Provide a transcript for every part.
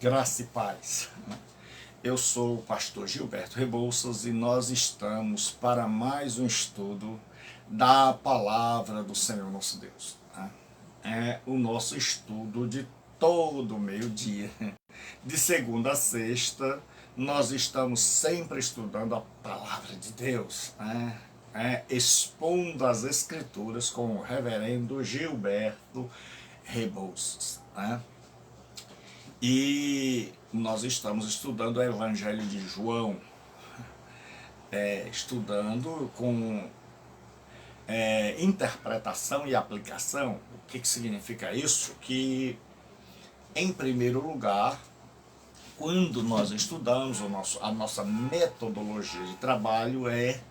Graça e paz. Eu sou o pastor Gilberto Rebouças e nós estamos para mais um estudo da palavra do Senhor nosso Deus. É o nosso estudo de todo meio-dia, de segunda a sexta. Nós estamos sempre estudando a palavra de Deus, expondo as escrituras com o reverendo Gilberto Rebouças. E nós estamos estudando o Evangelho de João, estudando com interpretação e aplicação. O que significa isso? Que, em primeiro lugar, quando nós estudamos, a nossa metodologia de trabalho é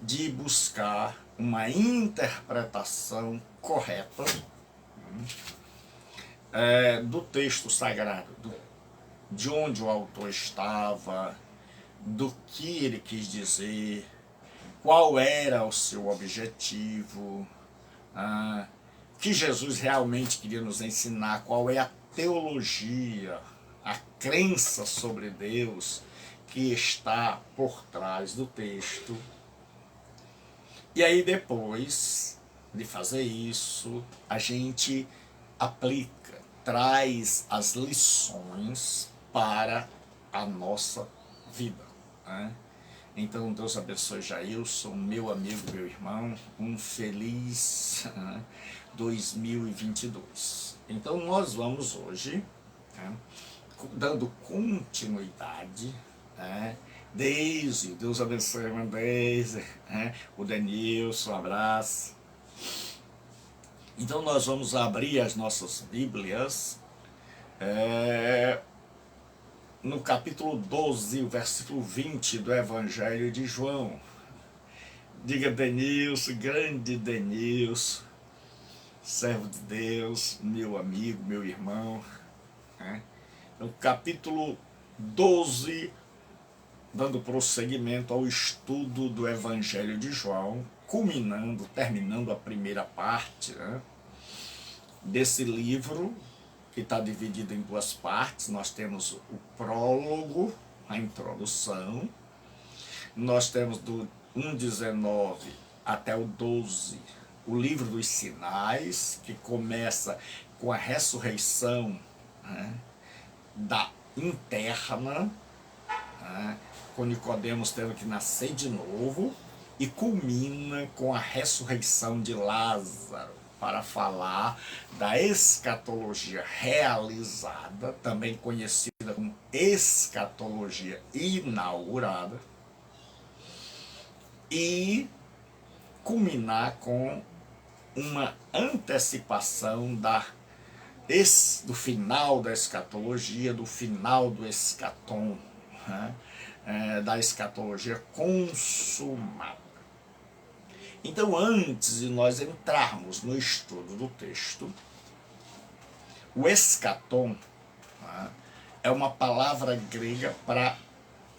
de buscar uma interpretação correta do texto sagrado, de onde o autor estava, do que ele quis dizer, qual era o seu objetivo, que Jesus realmente queria nos ensinar, qual é a teologia, a crença sobre Deus que está por trás do texto. E aí, depois de fazer isso, a gente aplica, traz as lições para a nossa vida. Então, Deus abençoe Jailson, meu amigo, meu irmão, um feliz 2022. Então, nós vamos hoje, dando continuidade, Deise, Deus abençoe a irmã Deise, o Denilson, um abraço. Então, nós vamos abrir as nossas Bíblias no capítulo 12, o versículo 20 do Evangelho de João. Diga Denilson, grande Denilson, servo de Deus, meu amigo, meu irmão. No capítulo 12, dando prosseguimento ao estudo do Evangelho de João, terminando a primeira parte desse livro, que está dividido em duas partes. Nós temos o prólogo, a introdução, nós temos do 1,19 até o 12, o livro dos sinais, que começa com a ressurreição interna, com Nicodemos tendo que nascer de novo, e culmina com a ressurreição de Lázaro, para falar da escatologia realizada, também conhecida como escatologia inaugurada, e culminar com uma antecipação do final da escatologia, do final do escatom, da escatologia consumada. Então, antes de nós entrarmos no estudo do texto, o escatom é uma palavra grega para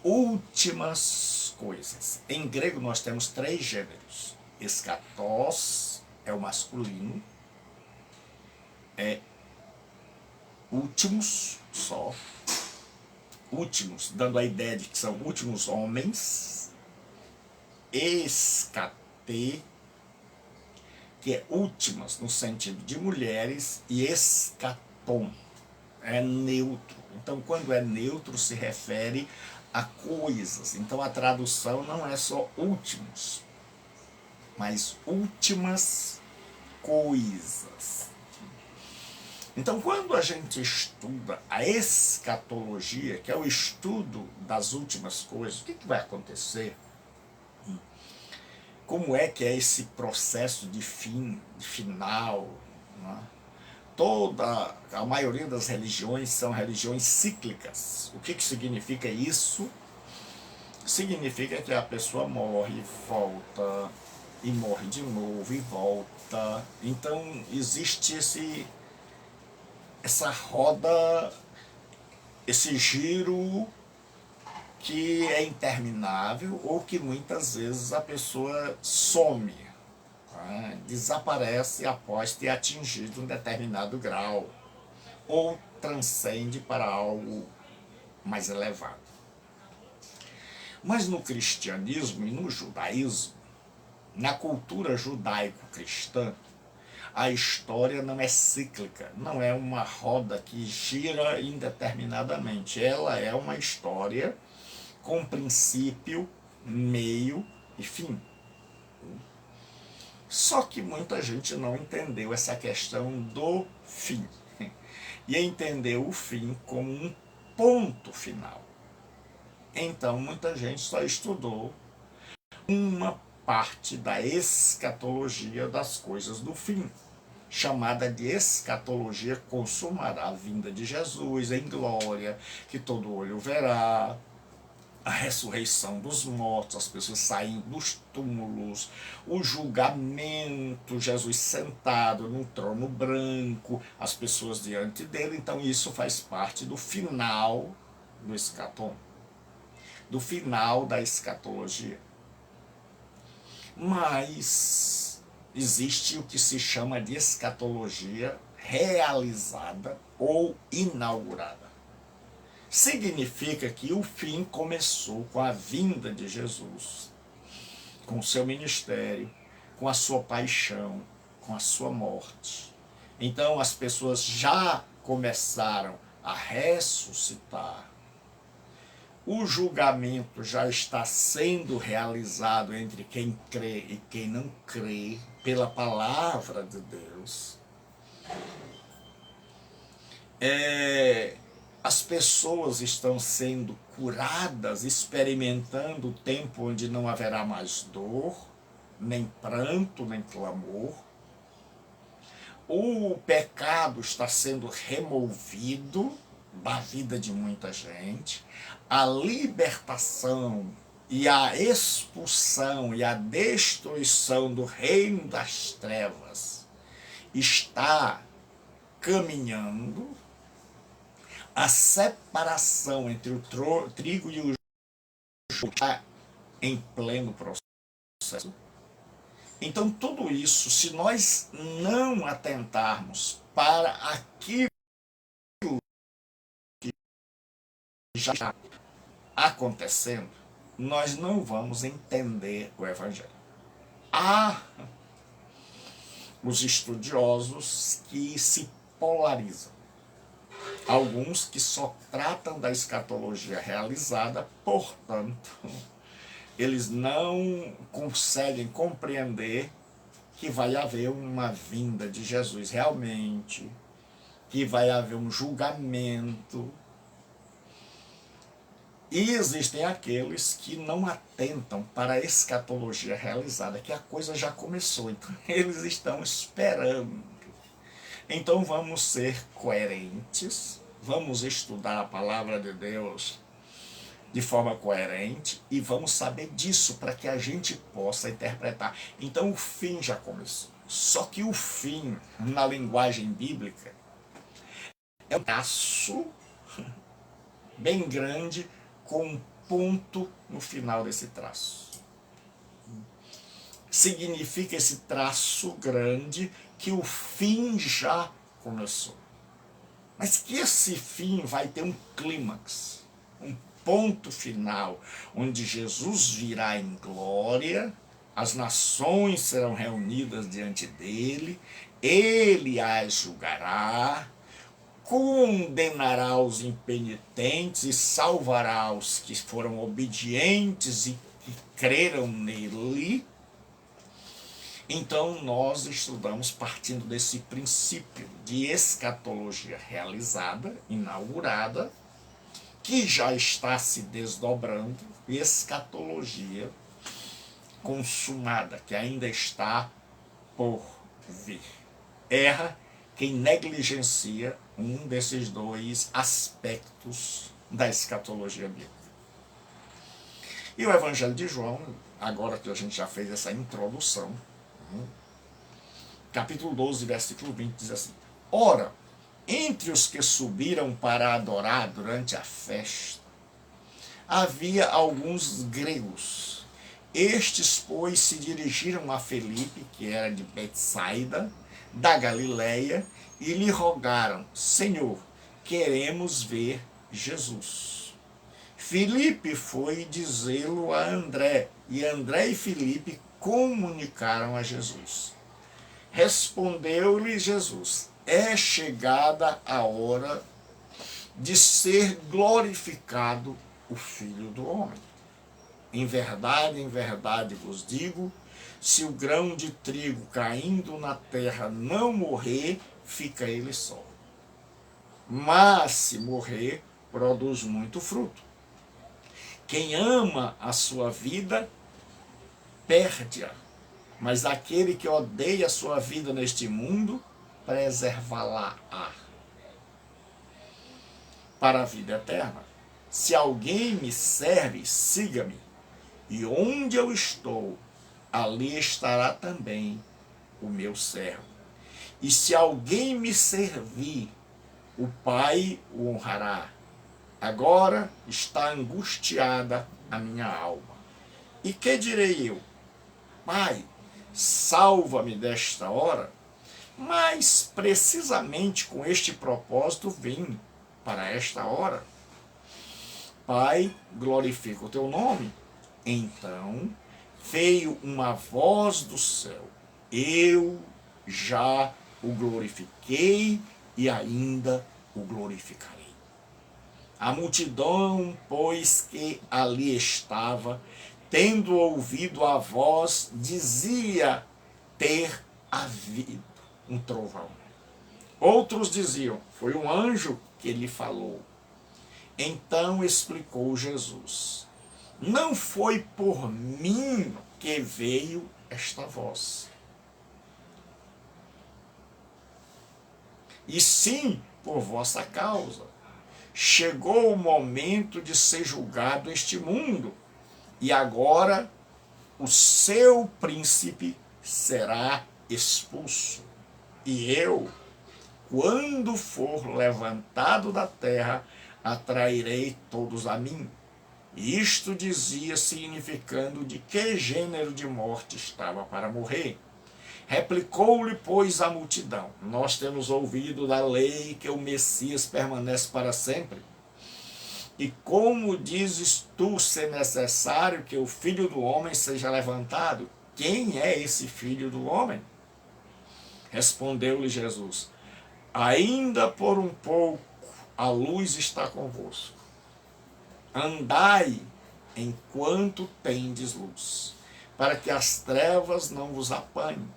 últimas coisas. Em grego nós temos 3 gêneros. Escatós é o masculino, últimos só, últimos, dando a ideia de que são últimos homens. Escate, que é últimas no sentido de mulheres, e escatom é neutro. Então, quando é neutro, se refere a coisas. Então, a tradução não é só últimos, mas últimas coisas. Então, quando a gente estuda a escatologia, que é o estudo das últimas coisas, o que vai acontecer? Como é que é esse processo de final? A maioria das religiões são religiões cíclicas. O que significa isso? Significa que a pessoa morre, volta, e morre de novo e volta. Então existe essa roda, esse giro que é interminável, ou que muitas vezes a pessoa some, desaparece após ter atingido um determinado grau, ou transcende para algo mais elevado. Mas no cristianismo e no judaísmo, na cultura judaico-cristã, a história não é cíclica, não é uma roda que gira indeterminadamente. Ela é uma história com princípio, meio e fim. Só que muita gente não entendeu essa questão do fim. E entendeu o fim como um ponto final. Então muita gente só estudou uma parte da escatologia das coisas do fim, chamada de escatologia consumada, a vinda de Jesus em glória, que todo olho verá, a ressurreição dos mortos, as pessoas saindo dos túmulos, o julgamento, Jesus sentado num trono branco, as pessoas diante dele. Então isso faz parte do final do escatom, do final da escatologia. Mas existe o que se chama de escatologia realizada ou inaugurada. Significa que o fim começou com a vinda de Jesus, com o seu ministério, com a sua paixão, com a sua morte. Então as pessoas já começaram a ressuscitar. O julgamento já está sendo realizado entre quem crê e quem não crê, pela palavra de Deus. As pessoas estão sendo curadas, experimentando o tempo onde não haverá mais dor, nem pranto, nem clamor. O pecado está sendo removido da vida de muita gente. A libertação e a expulsão e a destruição do reino das trevas está caminhando. A separação entre o trigo e o joio está em pleno processo. Então tudo isso, se nós não atentarmos para aquilo que já está acontecendo, nós não vamos entender o Evangelho. Há os estudiosos que se polarizam. Alguns que só tratam da escatologia realizada, portanto, eles não conseguem compreender que vai haver uma vinda de Jesus realmente, que vai haver um julgamento. E existem aqueles que não atentam para a escatologia realizada, que a coisa já começou, então eles estão esperando. Então vamos ser coerentes, vamos estudar a palavra de Deus de forma coerente e vamos saber disso para que a gente possa interpretar. Então o fim já começou. Só que o fim, na linguagem bíblica, é um traço bem grande com um ponto no final desse traço. Significa esse traço grande que o fim já começou. Mas que esse fim vai ter um clímax, um ponto final, onde Jesus virá em glória, as nações serão reunidas diante dele, ele as julgará, condenará os impenitentes e salvará os que foram obedientes e que creram nele. Então nós estudamos partindo desse princípio de escatologia realizada, inaugurada, que já está se desdobrando, e escatologia consumada, que ainda está por vir. Erra quem negligencia um desses dois aspectos da escatologia bíblica. E o Evangelho de João, agora que a gente já fez essa introdução, capítulo 12, versículo 20, diz assim: ora, entre os que subiram para adorar durante a festa, havia alguns gregos. Estes, pois, se dirigiram a Felipe, que era de Betsaida, da Galileia, e lhe rogaram: Senhor, queremos ver Jesus. Filipe foi dizê-lo a André, e André e Filipe comunicaram a Jesus. Respondeu-lhe Jesus: é chegada a hora de ser glorificado o Filho do Homem. Em verdade vos digo, se o grão de trigo caindo na terra não morrer, fica ele só. Mas se morrer, produz muito fruto. Quem ama a sua vida, perde-a. Mas aquele que odeia a sua vida neste mundo, preservá-la-á para a vida eterna. Se alguém me serve, siga-me. E onde eu estou, ali estará também o meu servo. E se alguém me servir, o Pai o honrará. Agora está angustiada a minha alma. E que direi eu? Pai, salva-me desta hora. Mas precisamente com este propósito vim para esta hora. Pai, glorifica o teu nome. Então veio uma voz do céu: eu já o glorifiquei e ainda o glorificarei. A multidão, pois, que ali estava, tendo ouvido a voz, dizia ter havido um trovão. Outros diziam: foi um anjo que lhe falou. Então explicou Jesus: não foi por mim que veio esta voz, e sim por vossa causa. Chegou o momento de ser julgado este mundo, e agora o seu príncipe será expulso. E eu, quando for levantado da terra, atrairei todos a mim. Isto dizia, significando de que gênero de morte estava para morrer. Replicou-lhe, pois, a multidão: nós temos ouvido da lei que o Messias permanece para sempre. E como dizes tu ser necessário que o Filho do Homem seja levantado? Quem é esse Filho do Homem? Respondeu-lhe Jesus: ainda por um pouco a luz está convosco. Andai enquanto tendes luz, para que as trevas não vos apanhem.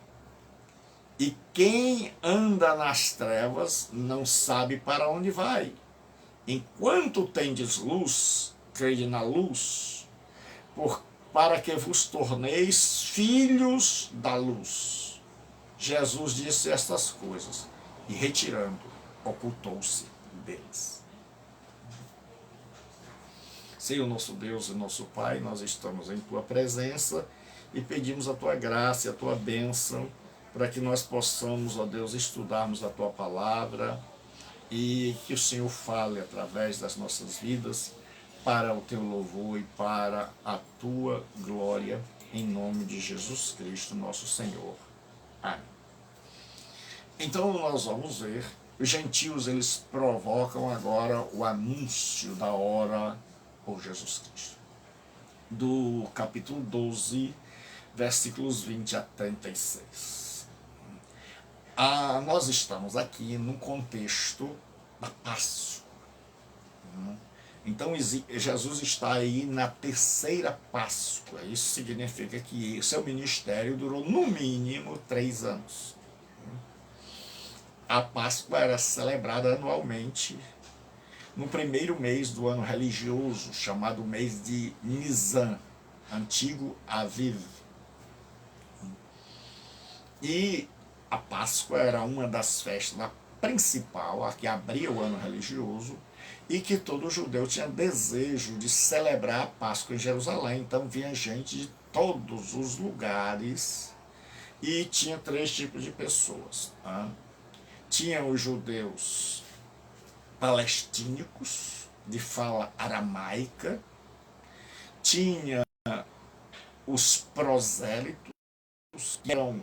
E quem anda nas trevas não sabe para onde vai. Enquanto tendes luz, crede na luz, para que vos torneis filhos da luz. Jesus disse estas coisas, e retirando, ocultou-se deles. Senhor nosso Deus e nosso Pai, nós estamos em Tua presença e pedimos a Tua graça e a Tua bênção para que nós possamos, ó Deus, estudarmos a Tua palavra e que o Senhor fale através das nossas vidas para o Teu louvor e para a Tua glória, em nome de Jesus Cristo, nosso Senhor. Amém. Então nós vamos ver, os gentios eles provocam agora o anúncio da hora por Jesus Cristo. Do capítulo 12, versículos 20 a 36. Nós estamos aqui no contexto da Páscoa. Então Jesus está aí na terceira Páscoa. Isso significa que seu ministério durou no mínimo 3 anos. A Páscoa era celebrada anualmente no primeiro mês do ano religioso, chamado mês de Nisan, antigo Aviv. E a Páscoa era uma das festas principal, a que abria o ano religioso, e que todo judeu tinha desejo de celebrar a Páscoa em Jerusalém. Então vinha gente de todos os lugares e tinha 3 tipos de pessoas. Tinha os judeus palestínicos, de fala aramaica, tinha os prosélitos, que eram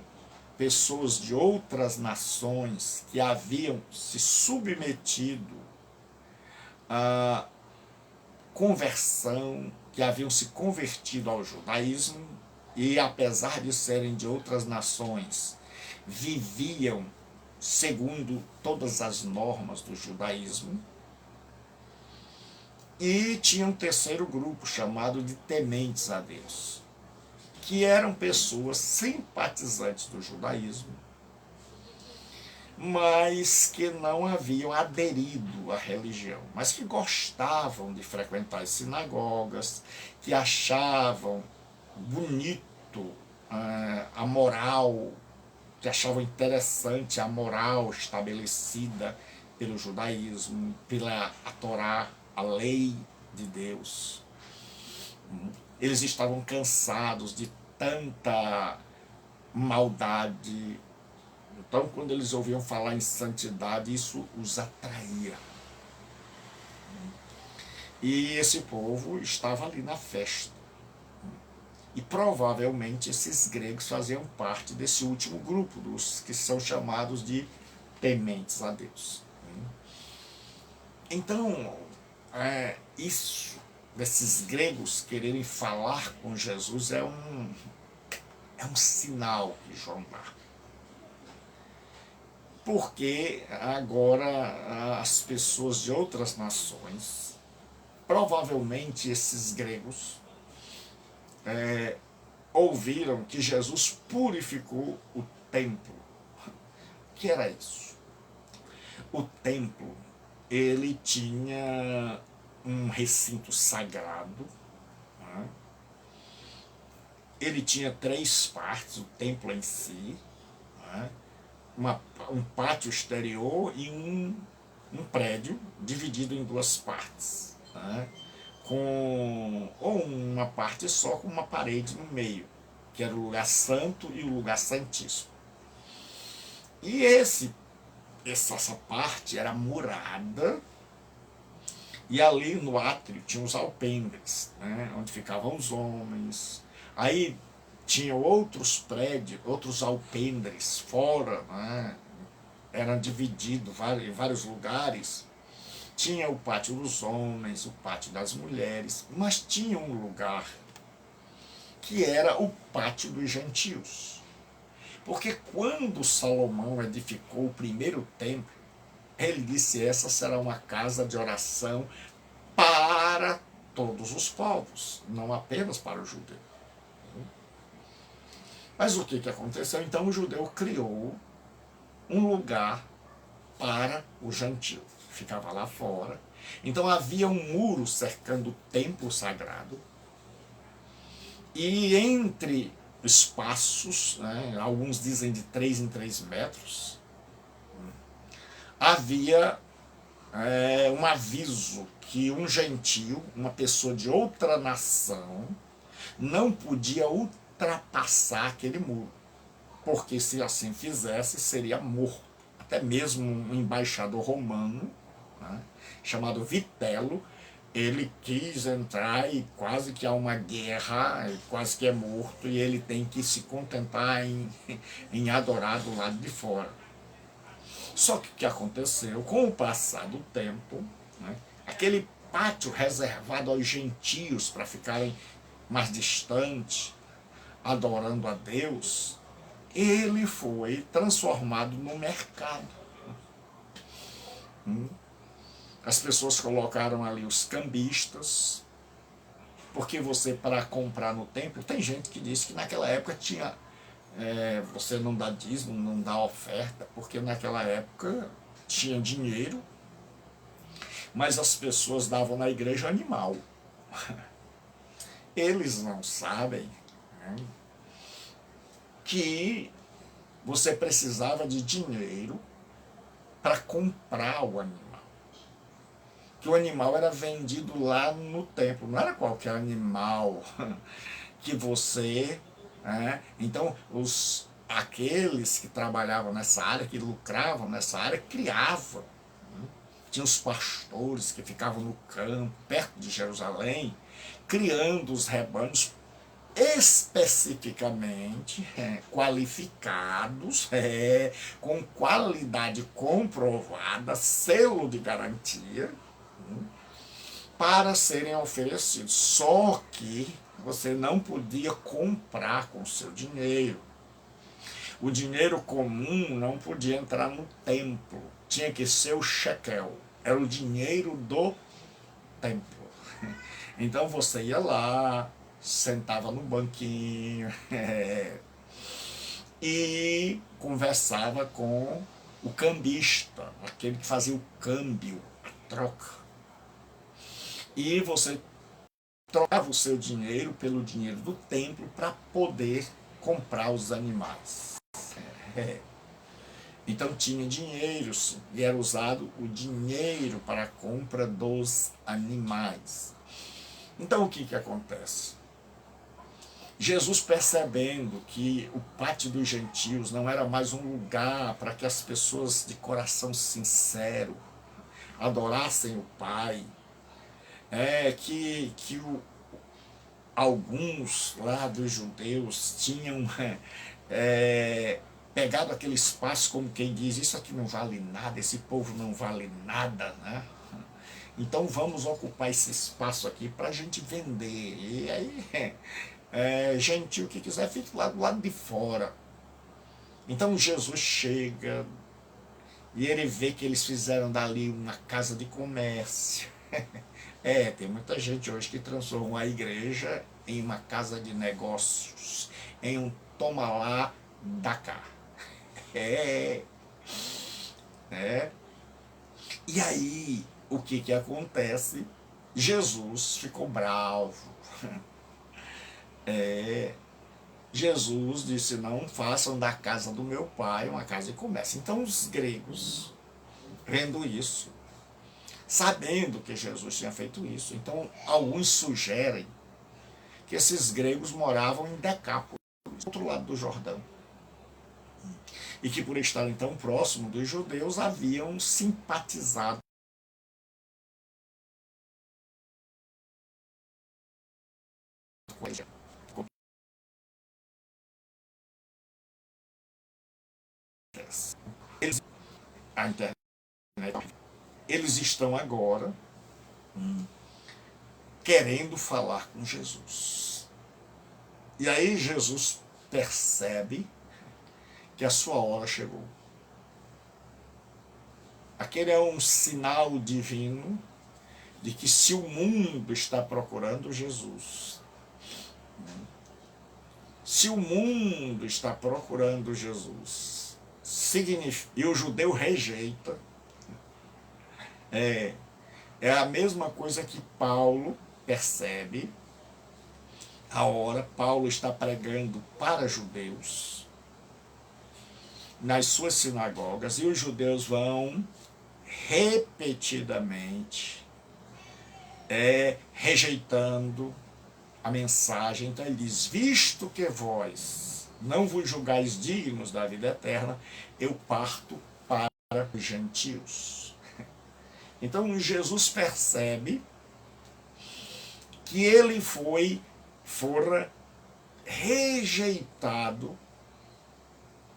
pessoas de outras nações que haviam se submetido a conversão, que haviam se convertido ao judaísmo e, apesar de serem de outras nações, viviam segundo todas as normas do judaísmo. E tinha um terceiro grupo chamado de tementes a Deus, que eram pessoas simpatizantes do judaísmo, mas que não haviam aderido à religião, mas que gostavam de frequentar as sinagogas, que achavam bonito a moral, que achavam interessante a moral estabelecida pelo judaísmo, pela Torá, a lei de Deus. Eles estavam cansados de tanta maldade. Então, quando eles ouviam falar em santidade, isso os atraía. E esse povo estava ali na festa. E provavelmente esses gregos faziam parte desse último grupo, dos que são chamados de tementes a Deus. Então, isso, desses gregos quererem falar com Jesus, é um sinal que João dá. Porque agora as pessoas de outras nações, provavelmente esses gregos, ouviram que Jesus purificou o templo. O que era isso? O templo, ele tinha um recinto sagrado, né? Ele tinha 3 partes, o templo em si, né? Um pátio exterior e um prédio dividido em 2 partes, né? Ou uma parte só com uma parede no meio, que era o lugar santo e o lugar santíssimo. E essa parte era murada, e ali no átrio tinha os alpendres, né, onde ficavam os homens. Aí tinha outros prédios, outros alpendres fora, né, eram divididos em vários lugares. Tinha o pátio dos homens, o pátio das mulheres, mas tinha um lugar que era o pátio dos gentios. Porque quando Salomão edificou o primeiro templo, ele disse: essa será uma casa de oração para todos os povos, não apenas para o judeu. Mas o que aconteceu? Então o judeu criou um lugar para o gentio, ficava lá fora. Então havia um muro cercando o templo sagrado, e entre espaços, né, alguns dizem de 3 em 3 metros, havia um aviso que um gentio, uma pessoa de outra nação, não podia ultrapassar aquele muro, porque se assim fizesse seria morto. Até mesmo um embaixador romano, né, chamado Vitelo, ele quis entrar e quase que há uma guerra, quase que é morto, e ele tem que se contentar em adorar do lado de fora. Só que o que aconteceu? Com o passar do tempo, né, aquele pátio reservado aos gentios para ficarem mais distantes, adorando a Deus, ele foi transformado no mercado. As pessoas colocaram ali os cambistas, porque você, para comprar no templo, tem gente que diz que naquela época tinha, você não dá dízimo, não dá oferta, porque naquela época tinha dinheiro, mas as pessoas davam na igreja animal. Eles não sabem, né, que você precisava de dinheiro para comprar o animal. Que o animal era vendido lá no templo, não era qualquer animal que você... Então, aqueles que trabalhavam nessa área, que lucravam nessa área, criavam. Tinha os pastores que ficavam no campo, perto de Jerusalém, criando os rebanhos especificamente qualificados, com qualidade comprovada, selo de garantia, para serem oferecidos. Só que você não podia comprar com seu dinheiro. O dinheiro comum não podia entrar no templo. Tinha que ser o shekel. Era o dinheiro do templo. Então você ia lá, sentava no banquinho e conversava com o cambista, aquele que fazia o câmbio, a troca. E você trocava o seu dinheiro pelo dinheiro do templo para poder comprar os animais. Então tinha dinheiro, sim, e era usado o dinheiro para a compra dos animais. Então o que acontece? Jesus, percebendo que o pátio dos gentios não era mais um lugar para que as pessoas de coração sincero adorassem o Pai, alguns lá dos judeus tinham pegado aquele espaço como quem diz, isso aqui não vale nada, esse povo não vale nada, né? Então vamos ocupar esse espaço aqui para a gente vender. E aí, gentil que quiser, fique lá do lado de fora. Então Jesus chega e ele vê que eles fizeram dali uma casa de comércio. Tem muita gente hoje que transforma a igreja em uma casa de negócios, em um toma lá, dá cá. E aí, o que acontece? Jesus ficou bravo. Jesus disse, não façam da casa do meu pai uma casa de comércio. Então os gregos, vendo isso, sabendo que Jesus tinha feito isso, então alguns sugerem que esses gregos moravam em Decápolis, do outro lado do Jordão. E que por estarem tão próximo dos judeus, haviam simpatizado com ele. A internet, eles estão agora querendo falar com Jesus. E aí Jesus percebe que a sua hora chegou. Aquele é um sinal divino de que se o mundo está procurando Jesus, se o mundo está procurando Jesus, e o judeu rejeita, é a mesma coisa que Paulo percebe. A hora, Paulo está pregando para judeus nas suas sinagogas e os judeus vão repetidamente rejeitando a mensagem. Então ele diz, visto que vós não vos julgais dignos da vida eterna, eu parto para os gentios. Então Jesus percebe que ele fora rejeitado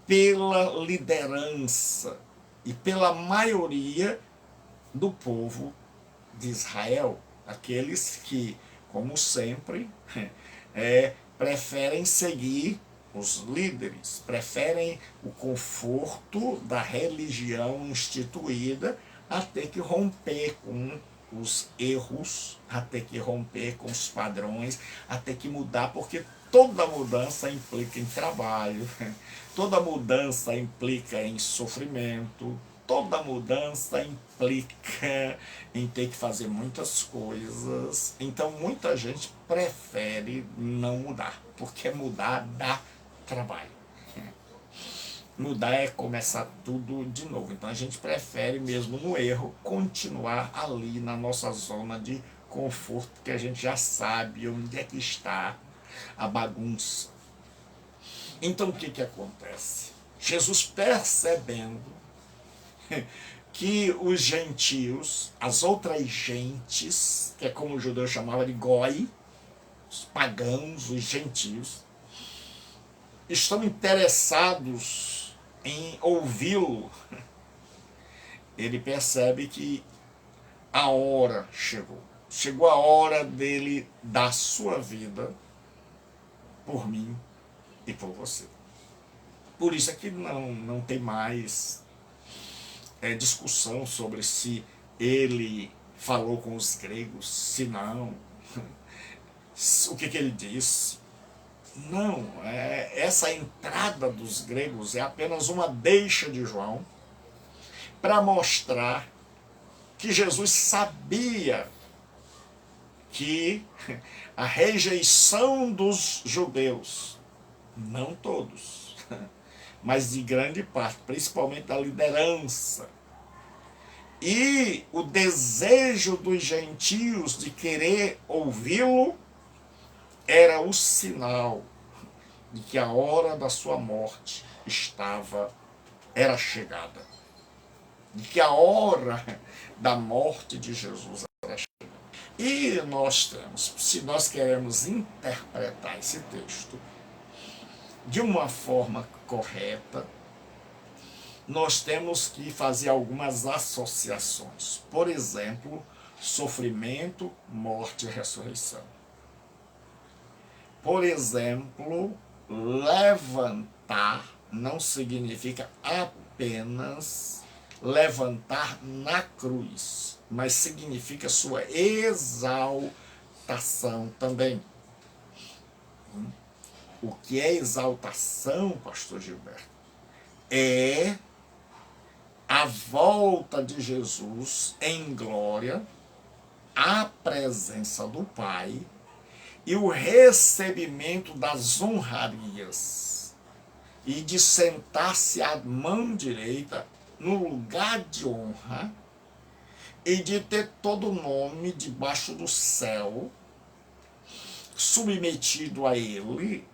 pela liderança e pela maioria do povo de Israel, aqueles que, como sempre, preferem seguir os líderes, preferem o conforto da religião instituída a ter que romper com os erros, a ter que romper com os padrões, a ter que mudar, porque toda mudança implica em trabalho, toda mudança implica em sofrimento, toda mudança implica em ter que fazer muitas coisas. Então muita gente prefere não mudar, porque mudar dá trabalho. Mudar é começar tudo de novo. Então a gente prefere, mesmo no erro, continuar ali na nossa zona de conforto, que a gente já sabe onde é que está a bagunça. Então o que acontece? Jesus, percebendo que os gentios, as outras gentes, que é como o judeu chamava de goi, os pagãos, os gentios, estão interessados em ouvi-lo, ele percebe que a hora chegou. chegou a hora dele dar sua vida por mim e por você. Por isso é que não tem mais discussão sobre se ele falou com os gregos, se não, o que ele disse. Não, essa entrada dos gregos é apenas uma deixa de João para mostrar que Jesus sabia que a rejeição dos judeus, não todos, mas de grande parte, principalmente da liderança, e o desejo dos gentios de querer ouvi-lo, era o sinal de que a hora da sua morte era chegada. De que a hora da morte de Jesus era chegada. E nós temos, se nós queremos interpretar esse texto de uma forma correta, nós temos que fazer algumas associações. Por exemplo, sofrimento, morte e ressurreição. Por exemplo, levantar não significa apenas levantar na cruz, mas significa sua exaltação também. O que é exaltação, pastor Gilberto? É a volta de Jesus em glória, à presença do Pai, e o recebimento das honrarias, e de sentar-se à mão direita no lugar de honra, e de ter todo o nome debaixo do céu submetido a ele.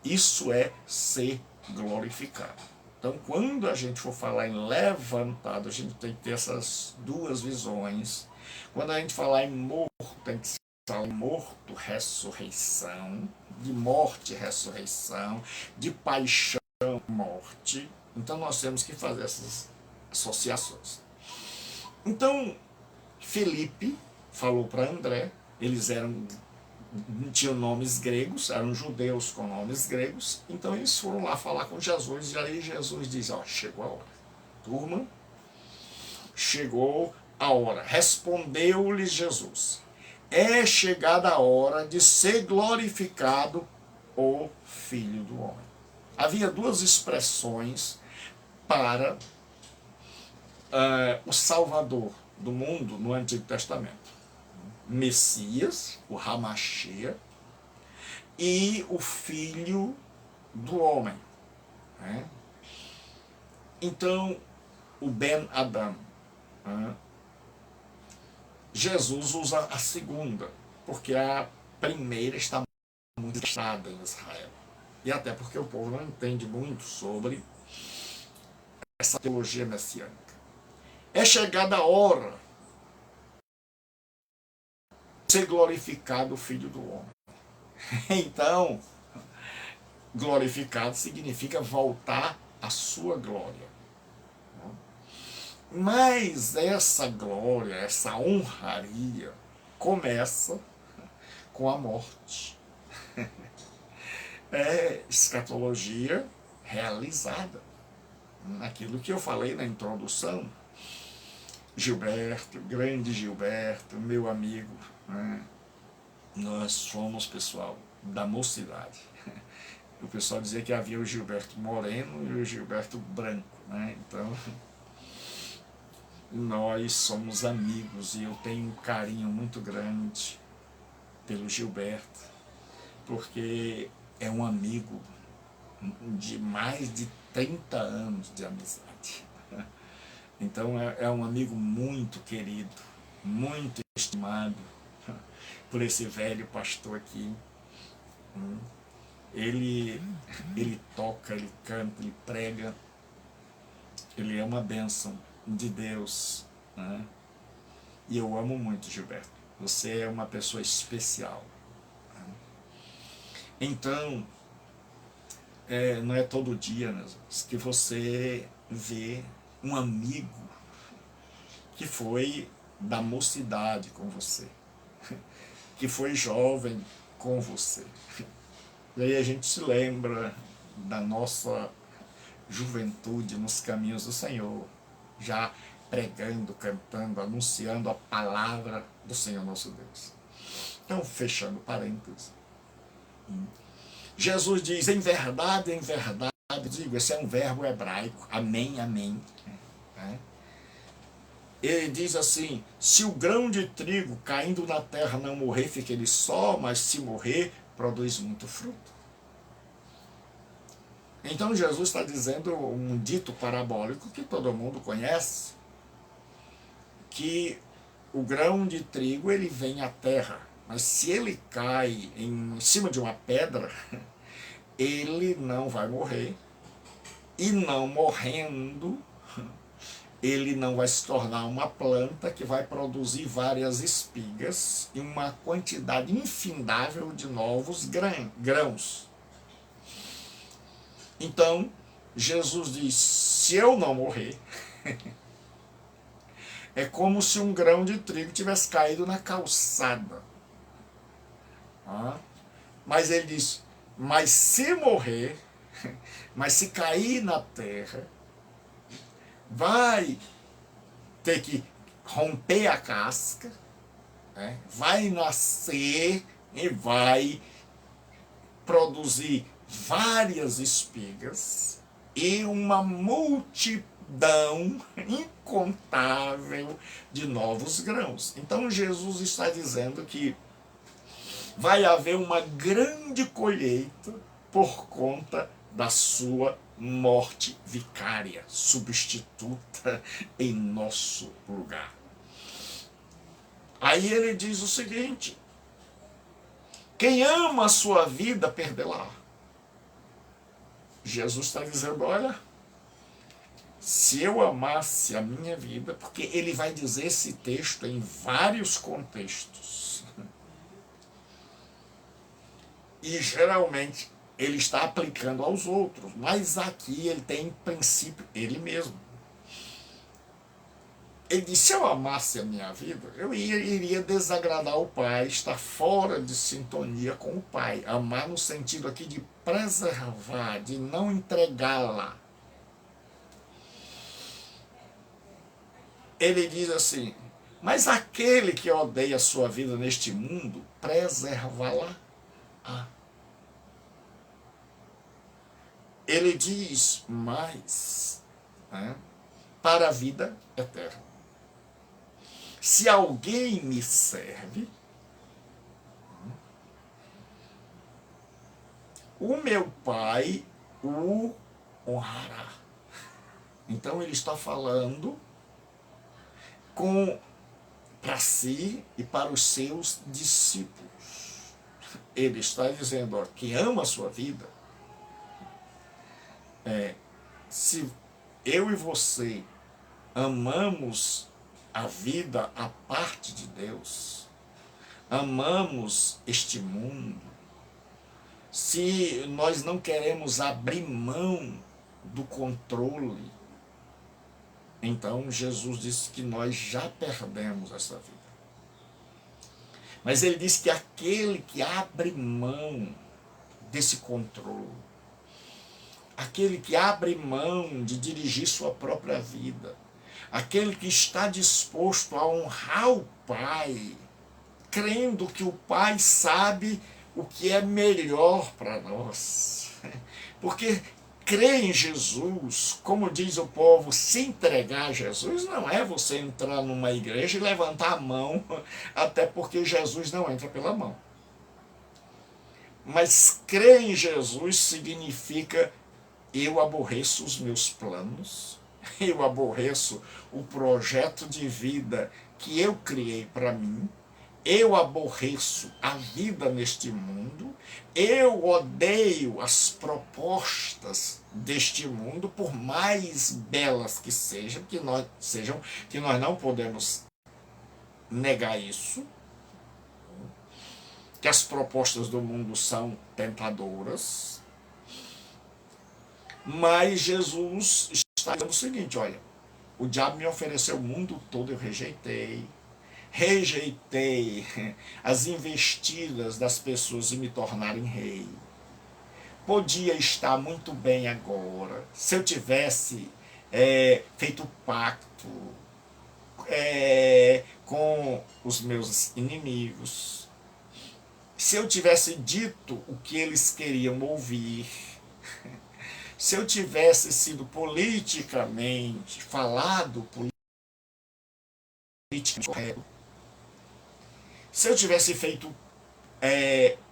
Isso é ser glorificado. Então, quando a gente for falar em levantado, a gente tem que ter essas duas visões. Quando a gente falar em morto, tem que falar em morto, ressurreição, de morte, ressurreição, de paixão, morte. Então, nós temos que fazer essas associações. Então, Felipe falou para André, eles tinham nomes gregos, eram judeus com nomes gregos, então eles foram lá falar com Jesus, e aí Jesus diz, chegou a hora. Turma, chegou a hora. Respondeu-lhe Jesus, é chegada a hora de ser glorificado o Filho do Homem. Havia duas expressões para o Salvador do mundo no Antigo Testamento. Messias, o Hamashia, e o Filho do Homem. Né? Então, o Ben Adam. Jesus usa a segunda, porque a primeira está muito fechada em Israel. E até porque o povo não entende muito sobre essa teologia messiânica. É chegada a hora de ser glorificado o Filho do Homem. Então, glorificado significa voltar à sua glória. Mas essa glória, essa honraria, começa com a morte. É escatologia realizada. Naquilo que eu falei na introdução, Gilberto, grande Gilberto, meu amigo, né? Nós fomos, pessoal, da mocidade. O pessoal dizia que havia o Gilberto moreno e o Gilberto branco, né? Então, nós somos amigos e eu tenho um carinho muito grande pelo Gilberto, porque é um amigo de mais de 30 anos de amizade. Então é um amigo muito querido, muito estimado por esse velho pastor aqui. Ele toca, ele canta, ele prega, ele é uma bênção de Deus, né? E eu amo muito, Gilberto. Você é uma pessoa especial. Então, não é todo dia, né, que você vê um amigo que foi da mocidade com você. que foi jovem com você. E aí a gente se lembra da nossa juventude nos caminhos do Senhor, já pregando, cantando, anunciando a palavra do Senhor nosso Deus. Então, fechando parênteses, Jesus diz, em verdade, digo, esse é um verbo hebraico, amém, amém. Ele diz assim, se o grão de trigo caindo na terra não morrer, fica ele só, mas se morrer, produz muito fruto. Então Jesus está dizendo um dito parabólico que todo mundo conhece, que o grão de trigo ele vem à terra, mas se ele cai em cima de uma pedra, ele não vai morrer, e não morrendo, ele não vai se tornar uma planta que vai produzir várias espigas e uma quantidade infindável de novos grãos. Então, Jesus diz, se eu não morrer, é como se um grão de trigo tivesse caído na calçada. Mas ele diz, mas se morrer, mas se cair na terra, vai ter que romper a casca, vai nascer e vai produzir várias espigas e uma multidão incontável de novos grãos. Então Jesus está dizendo que vai haver uma grande colheita por conta da sua morte vicária, substituta em nosso lugar. Aí ele diz o seguinte, quem ama a sua vida, perdê-la. Jesus está dizendo, olha, se eu amasse a minha vida, porque ele vai dizer esse texto em vários contextos, e geralmente ele está aplicando aos outros, mas aqui ele tem princípio ele mesmo. Ele disse, se eu amasse a minha vida, eu iria desagradar o Pai, estar fora de sintonia com o Pai. Amar no sentido aqui de preservar, de não entregá-la. Ele diz assim, mas aquele que odeia a sua vida neste mundo, preservá-la. Ele diz mais, para a vida eterna. Se alguém me serve, o meu Pai o honrará. Então ele está falando para si e para os seus discípulos. Ele está dizendo, que ama a sua vida, se eu e você amamos a vida à parte de Deus, amamos este mundo, se nós não queremos abrir mão do controle, então Jesus disse que nós já perdemos essa vida. Mas ele disse que aquele que abre mão desse controle, aquele que abre mão de dirigir sua própria vida, aquele que está disposto a honrar o Pai, crendo que o Pai sabe o que é melhor para nós. Porque crer em Jesus, como diz o povo, se entregar a Jesus, não é você entrar numa igreja e levantar a mão, até porque Jesus não entra pela mão. Mas crer em Jesus significa eu aborreço os meus planos, eu aborreço o projeto de vida que eu criei para mim, eu aborreço a vida neste mundo, eu odeio as propostas deste mundo, por mais belas que sejam, que nós não podemos negar isso, que as propostas do mundo são tentadoras, mas Jesus está dizendo o seguinte, olha, o diabo me ofereceu o mundo todo, eu rejeitei, rejeitei as investidas das pessoas de me tornarem rei. Podia estar muito bem agora, se eu tivesse feito pacto com os meus inimigos, se eu tivesse dito o que eles queriam ouvir, se eu tivesse sido politicamente falado, politicamente correto, se eu tivesse feito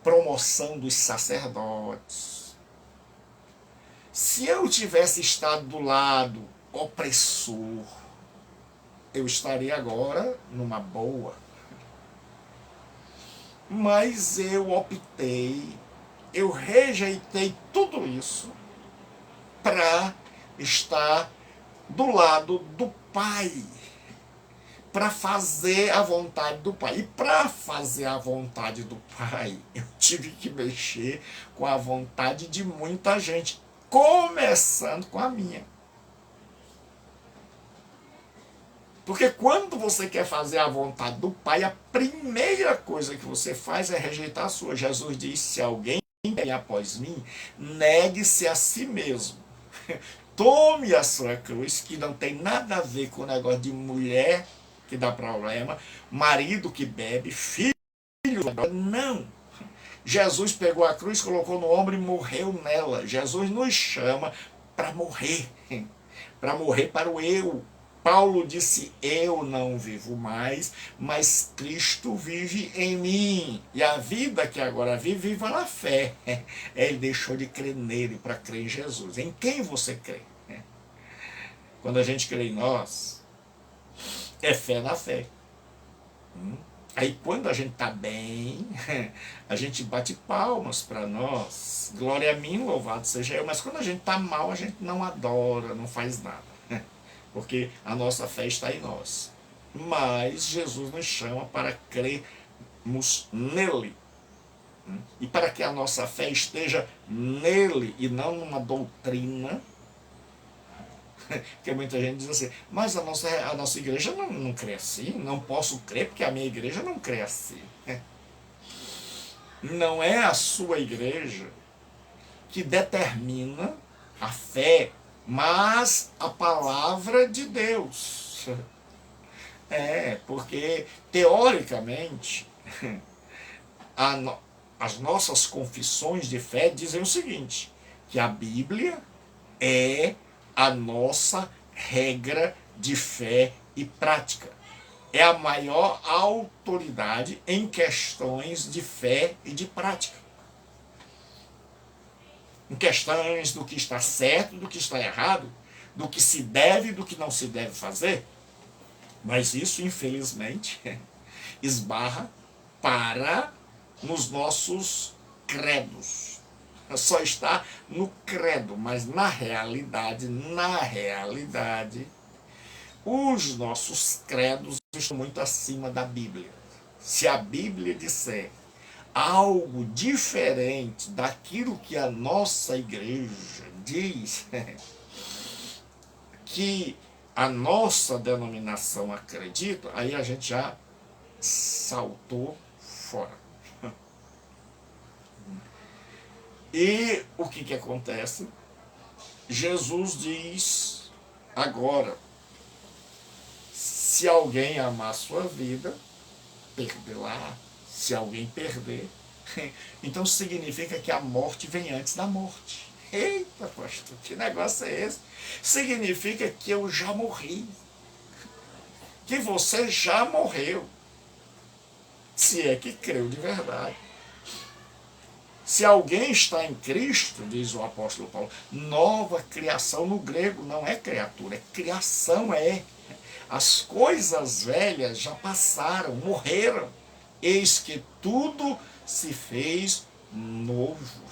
promoção dos sacerdotes, se eu tivesse estado do lado opressor, eu estaria agora numa boa. Mas eu optei, eu rejeitei tudo isso para estar do lado do Pai, para fazer a vontade do Pai. E para fazer a vontade do Pai, eu tive que mexer com a vontade de muita gente, começando com a minha. Porque quando você quer fazer a vontade do Pai, a primeira coisa que você faz é rejeitar a sua. Jesus diz, se alguém vem após mim, negue-se a si mesmo. Tome a sua cruz, que não tem nada a ver com o negócio de mulher que dá problema, marido que bebe, filho que bebe. Não. Jesus pegou a cruz, colocou no ombro e morreu nela. Jesus nos chama para morrer para o eu. Paulo disse, eu não vivo mais, mas Cristo vive em mim. E a vida que agora vive, viva na fé. Ele deixou de crer nele para crer em Jesus. Em quem você crê? Quando a gente crê em nós, é fé na fé. Aí quando a gente está bem, a gente bate palmas para nós. Glória a mim, louvado seja eu. Mas quando a gente está mal, a gente não adora, não faz nada. Porque a nossa fé está em nós. Mas Jesus nos chama para crermos nele. E para que a nossa fé esteja nele e não numa doutrina. Porque muita gente diz assim, mas a nossa igreja não crê assim, não posso crer porque a minha igreja não crê assim. Não é a sua igreja que determina a fé, mas a palavra de Deus. Porque teoricamente as nossas confissões de fé dizem o seguinte, que a Bíblia é a nossa regra de fé e prática. É a maior autoridade em questões de fé e de prática. Em questões do que está certo, do que está errado, do que se deve e do que não se deve fazer. Mas isso, infelizmente, esbarra nos nossos credos. Só está no credo, mas na realidade, os nossos credos estão muito acima da Bíblia. Se a Bíblia disser algo diferente daquilo que a nossa igreja diz, que a nossa denominação acredita, aí a gente já saltou fora. E o que acontece? Jesus diz agora, se alguém amar a sua vida, perderá. Se alguém perder, então significa que a morte vem antes da morte. Eita, pastor, que negócio é esse? Significa que eu já morri. Que você já morreu. Se é que creu de verdade. Se alguém está em Cristo, diz o apóstolo Paulo, nova criação no grego, não é criatura, é criação, As coisas velhas já passaram, morreram. Eis que tudo se fez novo.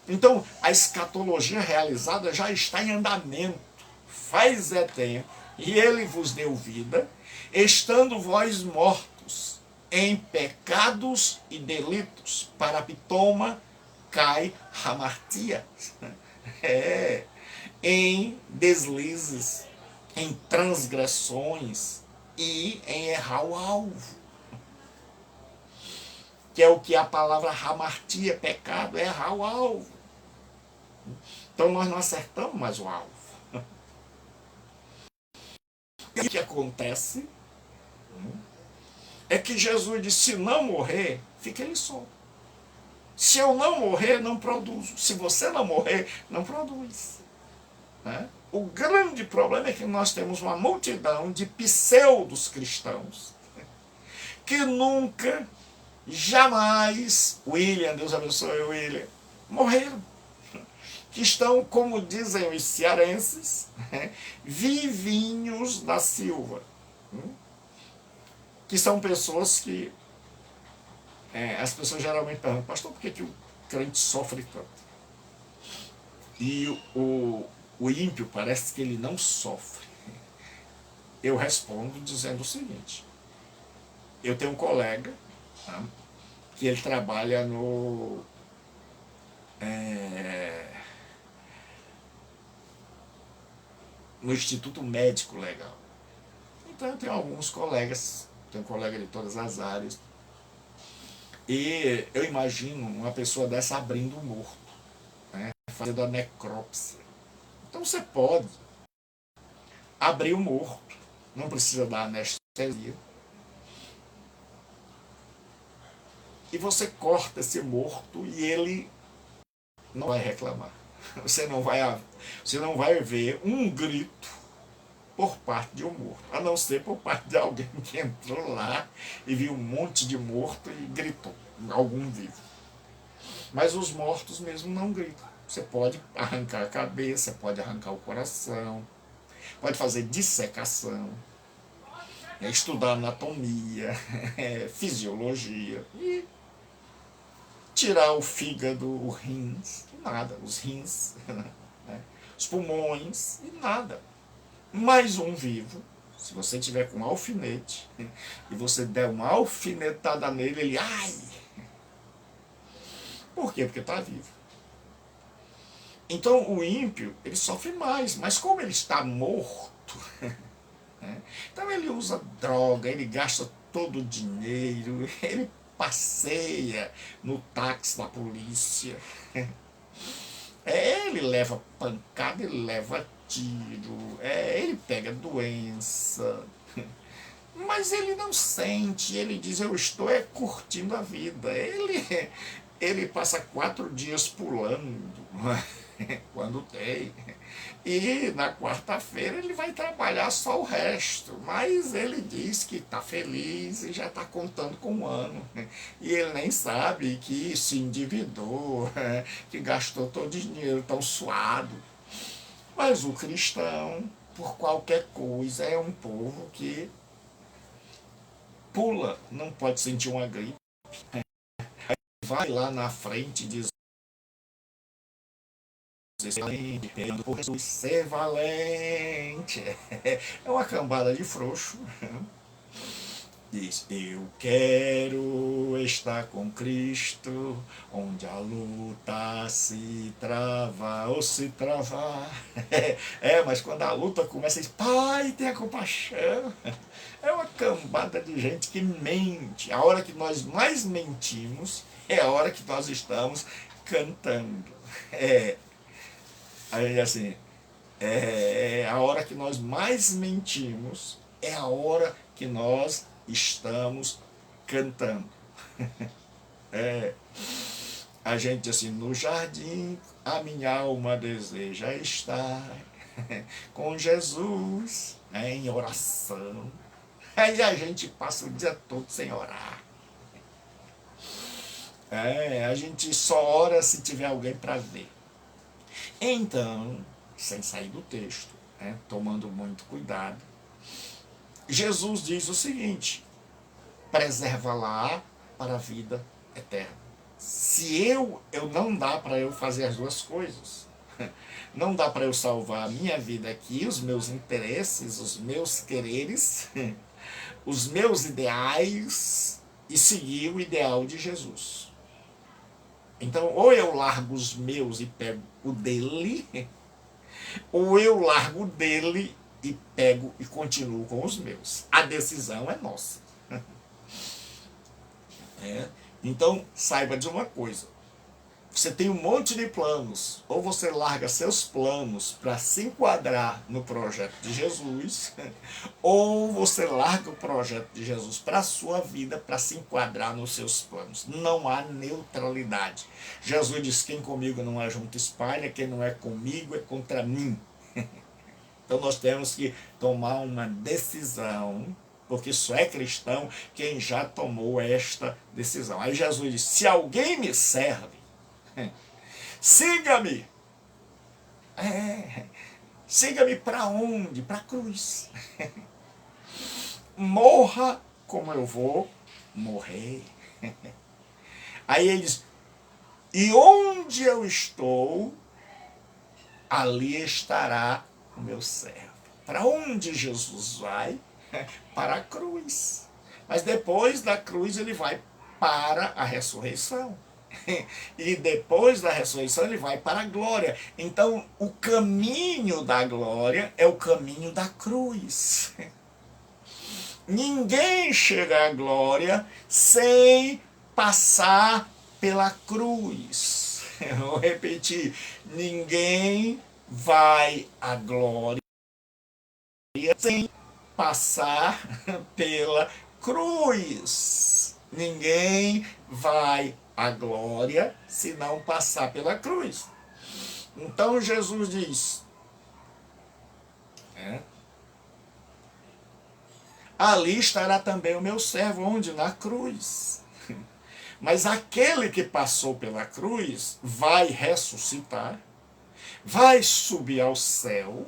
Então, a escatologia realizada já está em andamento. Faz tempo. E ele vos deu vida, estando vós mortos em pecados e delitos, parapitoma, cai, hamartia. Em deslizes, em transgressões, e em errar o alvo, que é o que a palavra hamartia, pecado, é errar o alvo. Então nós não acertamos mais o alvo. E o que acontece é que Jesus disse: se não morrer, fica ele só. Se eu não morrer, não produzo. Se você não morrer, não produz. Né? O grande problema é que nós temos uma multidão de pseudos cristãos que nunca, jamais, William, Deus abençoe William, morreram. Que estão, como dizem os cearenses, vivinhos da Silva. Que são pessoas que as pessoas geralmente perguntam: pastor, por que o crente sofre tanto? E o ímpio parece que ele não sofre. Eu respondo dizendo o seguinte: eu tenho um colega, tá, que ele trabalha no Instituto Médico Legal. Então eu tenho alguns colegas, tenho colega de todas as áreas, e eu imagino uma pessoa dessa abrindo o morto, né, fazendo a necrópsia. Então você pode abrir o morto, não precisa dar anestesia, e você corta esse morto e ele não vai reclamar. Você não vai ver um grito por parte de um morto, a não ser por parte de alguém que entrou lá e viu um monte de morto e gritou, algum vivo. Mas os mortos mesmo não gritam. Você pode arrancar a cabeça, pode arrancar o coração, pode fazer dissecação, estudar anatomia, fisiologia, e tirar o fígado, o rins, nada, os rins, os pulmões, e nada. Mais um vivo, se você tiver com um alfinete e você der uma alfinetada nele, ele ai. Por quê? Porque está vivo. Então o ímpio, ele sofre mais, mas como ele está morto, então ele usa droga, ele gasta todo o dinheiro, ele passeia no táxi da polícia, ele leva pancada, ele leva tiro, ele pega doença, mas ele não sente, ele diz: eu estou curtindo a vida. Ele passa 4 dias pulando, quando tem, e na quarta-feira ele vai trabalhar só o resto, mas ele diz que está feliz e já está contando com um ano, e ele nem sabe que se endividou, que gastou todo o dinheiro tão suado. Mas o cristão, por qualquer coisa, é um povo que pula, não pode sentir uma gripe, vai lá na frente e diz: por Jesus ser valente. É uma cambada de frouxo. Diz: eu quero estar com Cristo, onde a luta se trava ou se travar. Mas quando a luta começa, diz: pai, tenha compaixão. É uma cambada de gente que mente. A hora que nós mais mentimos é a hora que nós estamos cantando. Aí assim, a hora que nós mais mentimos é a hora que nós estamos cantando. A gente diz assim: no jardim a minha alma deseja estar com Jesus em oração. Aí a gente passa o dia todo sem orar. A gente só ora se tiver alguém para ver. Então, sem sair do texto, tomando muito cuidado, Jesus diz o seguinte: preserva-la para a vida eterna. Se eu não dá para eu fazer as duas coisas. Não dá para eu salvar a minha vida aqui, os meus interesses, os meus quereres, os meus ideais, e seguir o ideal de Jesus. Então, ou eu largo os meus e pego o dele, ou eu largo o dele e pego e continuo com os meus. A decisão é nossa. Então, saiba de uma coisa. Você tem um monte de planos. Ou você larga seus planos para se enquadrar no projeto de Jesus, ou você larga o projeto de Jesus para a sua vida para se enquadrar nos seus planos. Não há neutralidade. Jesus diz: quem comigo não é junto espalha, quem não é comigo é contra mim. Então nós temos que tomar uma decisão, porque só é cristão quem já tomou esta decisão. Aí Jesus diz: se alguém me serve, siga-me. Siga-me para onde? Para a cruz. Morra como eu vou morrer. Aí ele diz: e onde eu estou, ali estará o meu servo. Para onde Jesus vai? Para a cruz. Mas depois da cruz ele vai para a ressurreição. E depois da ressurreição ele vai para a glória. Então o caminho da glória é o caminho da cruz. Ninguém chega à glória sem passar pela cruz. Eu vou repetir: ninguém vai à glória sem passar pela cruz. Ninguém vai à glória se não passar pela cruz. Então Jesus diz: ali estará também o meu servo, onde? Na cruz. Mas aquele que passou pela cruz vai ressuscitar, vai subir ao céu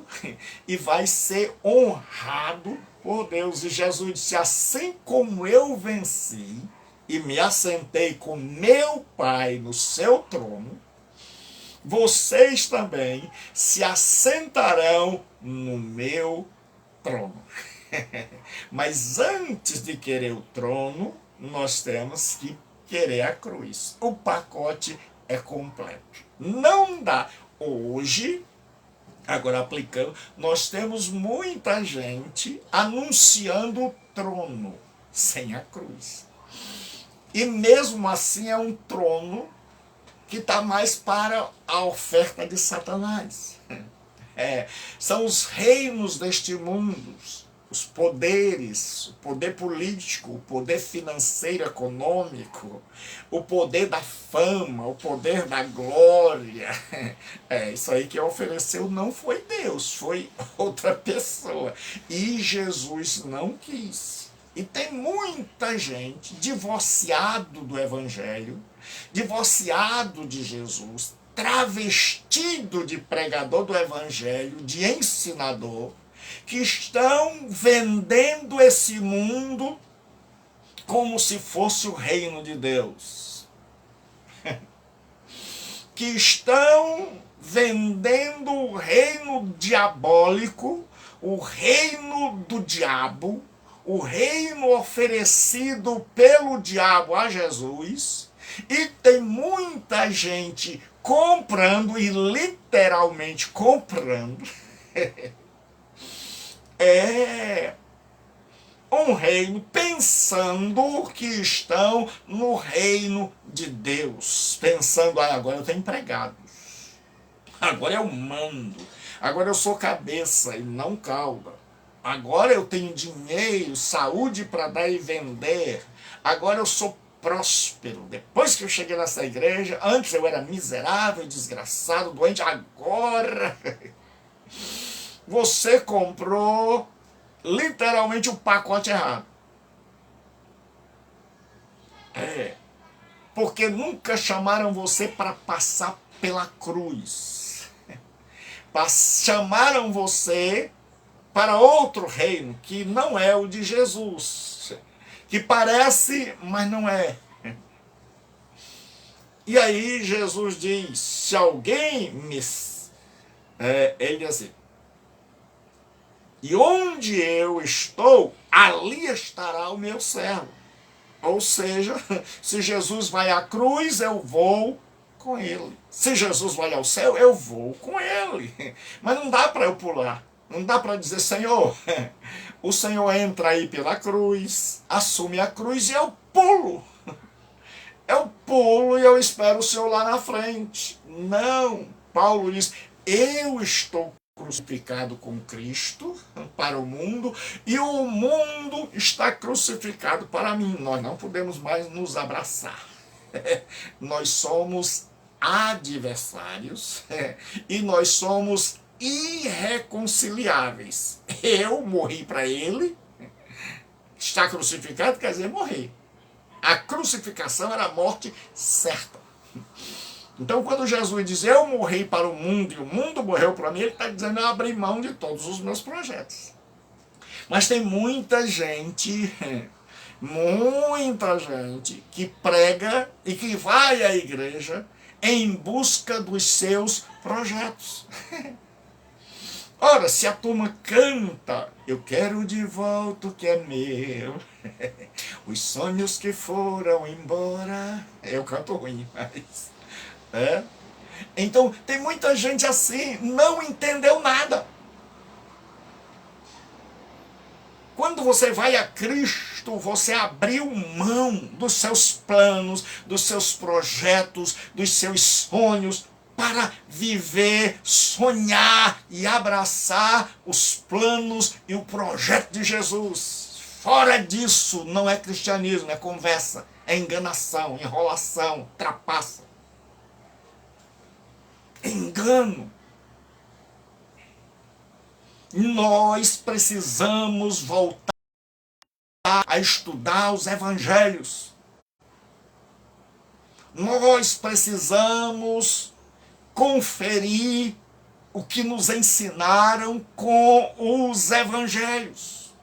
e vai ser honrado por Deus. E Jesus disse: assim como eu venci e me assentei com meu Pai no seu trono, vocês também se assentarão no meu trono. Mas antes de querer o trono, nós temos que querer a cruz. O pacote é completo. Não dá. Hoje, agora aplicando, nós temos muita gente anunciando o trono sem a cruz. E mesmo assim é um trono que está mais para a oferta de Satanás. São os reinos deste mundo, os poderes, o poder político, o poder financeiro, econômico, o poder da fama, o poder da glória. Isso aí que ofereceu não foi Deus, foi outra pessoa. E Jesus não quis. E tem muita gente divorciado do Evangelho, divorciado de Jesus, travestido de pregador do Evangelho, de ensinador, que estão vendendo esse mundo como se fosse o reino de Deus. Que estão vendendo o reino diabólico, o reino do diabo, o reino oferecido pelo diabo a Jesus, e tem muita gente comprando, e literalmente comprando, um reino, pensando que estão no reino de Deus, pensando: agora eu tenho empregados, agora eu mando, agora eu sou cabeça e não cauda, agora eu tenho dinheiro, saúde para dar e vender, agora eu sou próspero. Depois que eu cheguei nessa igreja, antes eu era miserável, desgraçado, doente, agora você comprou literalmente o pacote errado. Porque nunca chamaram você para passar pela cruz. Chamaram você para outro reino, que não é o de Jesus. Que parece, mas não é. E aí Jesus diz: se alguém me... ele diz assim: e onde eu estou, ali estará o meu servo. Ou seja, se Jesus vai à cruz, eu vou com ele. Se Jesus vai ao céu, eu vou com ele. Mas não dá para eu pular. Não dá para dizer, Senhor, o Senhor entra aí pela cruz, assume a cruz e eu pulo. Eu pulo e eu espero o Senhor lá na frente. Não, Paulo diz, eu estou crucificado com Cristo para o mundo e o mundo está crucificado para mim. Nós não podemos mais nos abraçar. Nós somos adversários e nós somos irreconciliáveis. Eu morri para ele, está crucificado quer dizer morrer. A crucificação era a morte certa. Então, quando Jesus diz, eu morri para o mundo e o mundo morreu para mim, ele está dizendo, eu abri mão de todos os meus projetos. Mas tem muita gente que prega e que vai à igreja em busca dos seus projetos. Ora, se a turma canta, eu quero de volta o que é meu, os sonhos que foram embora, eu canto ruim, mas... Então, tem muita gente assim, não entendeu nada. Quando você vai a Cristo, você abriu mão dos seus planos, dos seus projetos, dos seus sonhos, para viver, sonhar e abraçar os planos e o projeto de Jesus. Fora disso, não é cristianismo, é conversa, é enganação, enrolação, trapaça. Engano. Nós precisamos voltar a estudar os evangelhos. Nós precisamos conferir o que nos ensinaram com os evangelhos.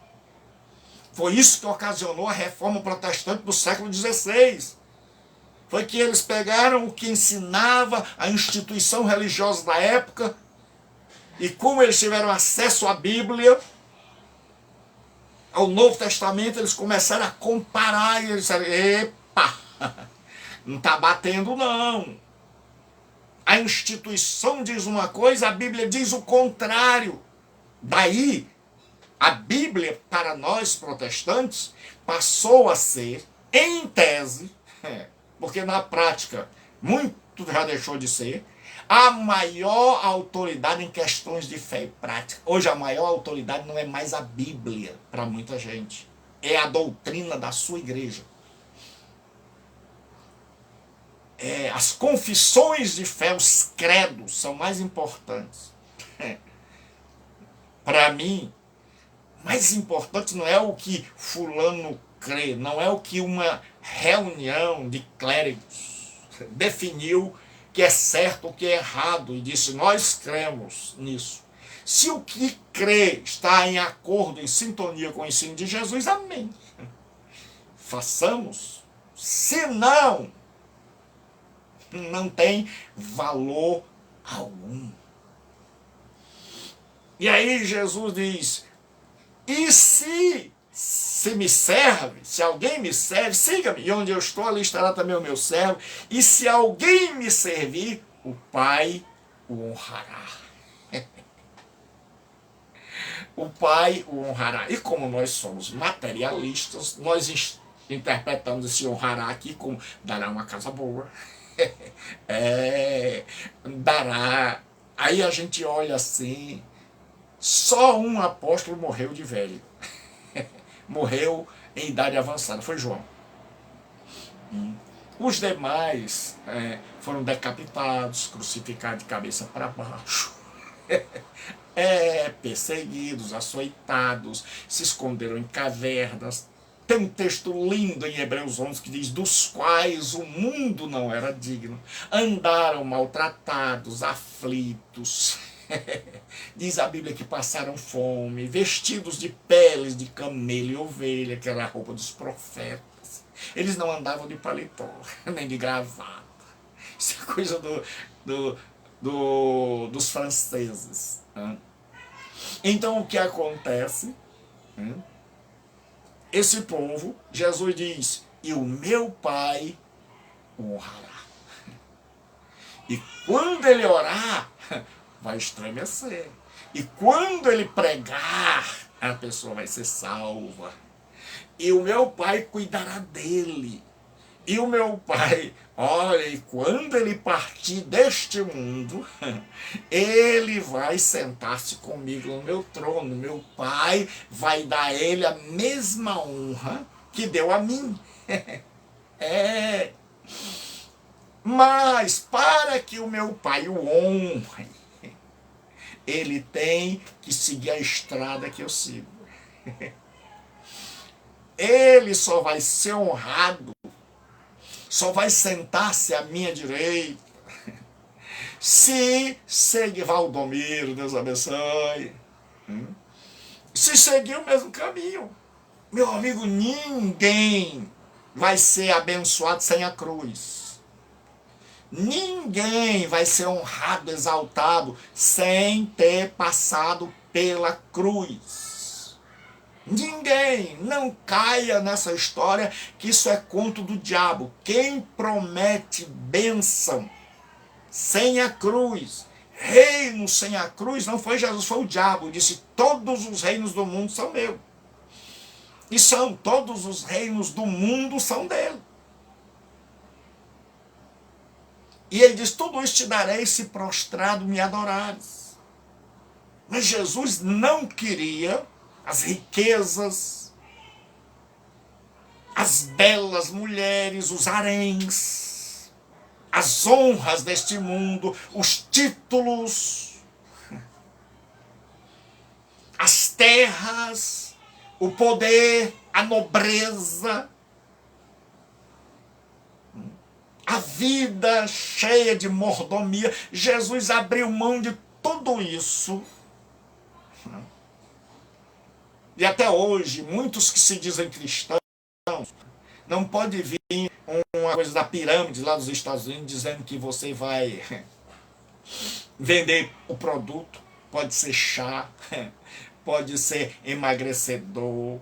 Foi isso que ocasionou a reforma protestante do século XVI. Foi que eles pegaram o que ensinava a instituição religiosa da época e como eles tiveram acesso à Bíblia, ao Novo Testamento, eles começaram a comparar e eles disseram, epa, não está batendo não. A instituição diz uma coisa, a Bíblia diz o contrário. Daí, a Bíblia, para nós protestantes, passou a ser, em tese, porque na prática muito já deixou de ser, a maior autoridade em questões de fé e prática. Hoje a maior autoridade não é mais a Bíblia para muita gente, é a doutrina da sua igreja. As confissões de fé, os credos, são mais importantes. Para mim, mais importante não é o que fulano crê, não é o que uma reunião de clérigos definiu que é certo, o que é errado, e disse, nós cremos nisso. Se o que crê está em acordo, em sintonia com o ensino de Jesus, amém. Façamos. Se não, não tem valor algum. E aí Jesus diz, e se me serve, se alguém me serve, siga-me, e onde eu estou, ali estará também o meu servo, e se alguém me servir, o Pai o honrará. O Pai o honrará. E como nós somos materialistas, nós interpretamos esse honrará aqui como dará uma casa boa, dará. Aí a gente olha assim, só um apóstolo morreu de velho. Morreu em idade avançada, foi João. Os demais foram decapitados, crucificados de cabeça para baixo, perseguidos, açoitados, se esconderam em cavernas. Tem um texto lindo em Hebreus 11 que diz, dos quais o mundo não era digno, andaram maltratados, aflitos. Diz a Bíblia que passaram fome, vestidos de peles de camelo e ovelha, que era a roupa dos profetas. Eles não andavam de paletó, nem de gravata. Isso é coisa dos franceses. Então o que acontece? Esse povo, Jesus diz, e o meu Pai o honrará. E quando ele orar, vai estremecer. E quando ele pregar, a pessoa vai ser salva. E o meu Pai cuidará dele. E o meu Pai, olha, e quando ele partir deste mundo, ele vai sentar-se comigo no meu trono. Meu Pai vai dar a ele a mesma honra que deu a mim. É. Mas para que o meu Pai o honre, ele tem que seguir a estrada que eu sigo. Ele só vai ser honrado, só vai sentar-se à minha direita, se seguir Valdomiro, Deus abençoe, se seguir o mesmo caminho. Meu amigo, ninguém vai ser abençoado sem a cruz. Ninguém vai ser honrado, exaltado, sem ter passado pela cruz. Ninguém. Não caia nessa história que isso é conto do diabo. Quem promete bênção sem a cruz, reino sem a cruz, não foi Jesus, foi o diabo. Ele disse: todos os reinos do mundo são meus. E são, todos os reinos do mundo são dele. E ele diz: tudo isso te darei se prostrado me adorares. Mas Jesus não queria as riquezas, as belas mulheres, os haréns, as honras deste mundo, os títulos, as terras, o poder, a nobreza, a vida cheia de mordomia. Jesus abriu mão de tudo isso. E até hoje, muitos que se dizem cristãos, não pode vir uma coisa da pirâmide lá dos Estados Unidos dizendo que você vai vender o produto. Pode ser chá, pode ser emagrecedor,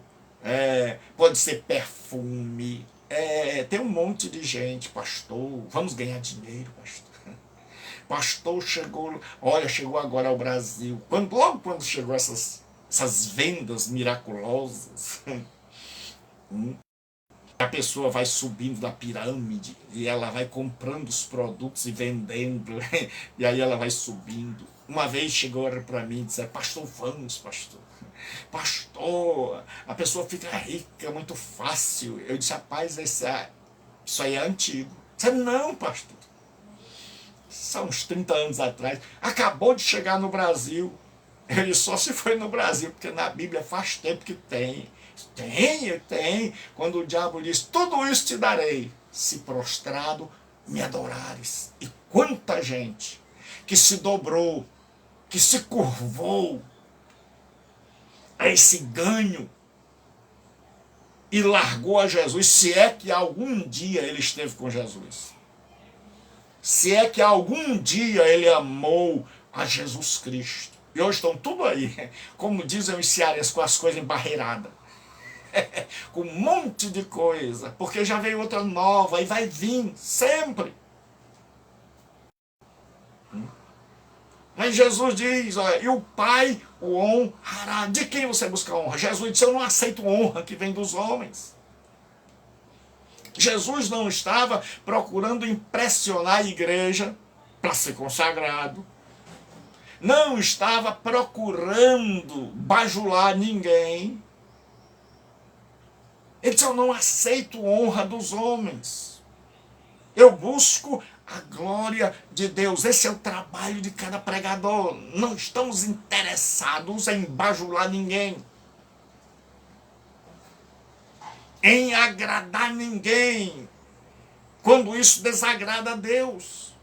pode ser perfume. Tem um monte de gente: pastor, vamos ganhar dinheiro, pastor. Pastor chegou agora ao Brasil. Logo quando chegou essas vendas miraculosas, a pessoa vai subindo da pirâmide e ela vai comprando os produtos e vendendo, e aí ela vai subindo. Uma vez chegou para mim e disse: pastor, vamos, pastor. Pastor, a pessoa fica rica muito fácil. Eu disse: rapaz, isso aí é antigo. Disse: não, pastor, são uns 30 anos atrás, acabou de chegar no Brasil. Ele só se foi no Brasil, porque na Bíblia faz tempo que tem. Tem. Quando o diabo diz: tudo isso te darei, se prostrado me adorares. E quanta gente que se dobrou, que se curvou a esse ganho e largou a Jesus, se é que algum dia ele esteve com Jesus. Se é que algum dia ele amou a Jesus Cristo. E hoje estão tudo aí, como dizem os cearenses, com as coisas embarreiradas. Com um monte de coisa, porque já veio outra nova e vai vir sempre. Mas Jesus diz: olha, e o Pai o honrará. De quem você busca honra? Jesus disse: eu não aceito honra que vem dos homens. Jesus não estava procurando impressionar a igreja para ser consagrado. Não estava procurando bajular ninguém. Ele disse: eu não aceito honra dos homens. Eu busco a glória de Deus. Esse é o trabalho de cada pregador. Não estamos interessados em bajular ninguém, em agradar ninguém, quando isso desagrada a Deus.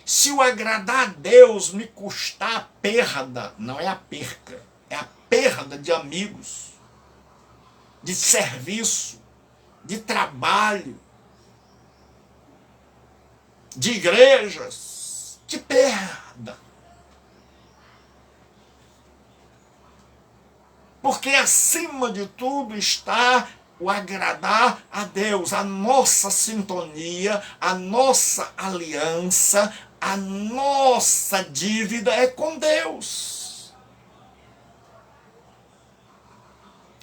Se o agradar a Deus me custar a perda, não é a perca, é a perda de amigos, de serviço, de trabalho, de igrejas, que perda. Porque acima de tudo está o agradar a Deus, a nossa sintonia, a nossa aliança, A nossa dívida é com Deus.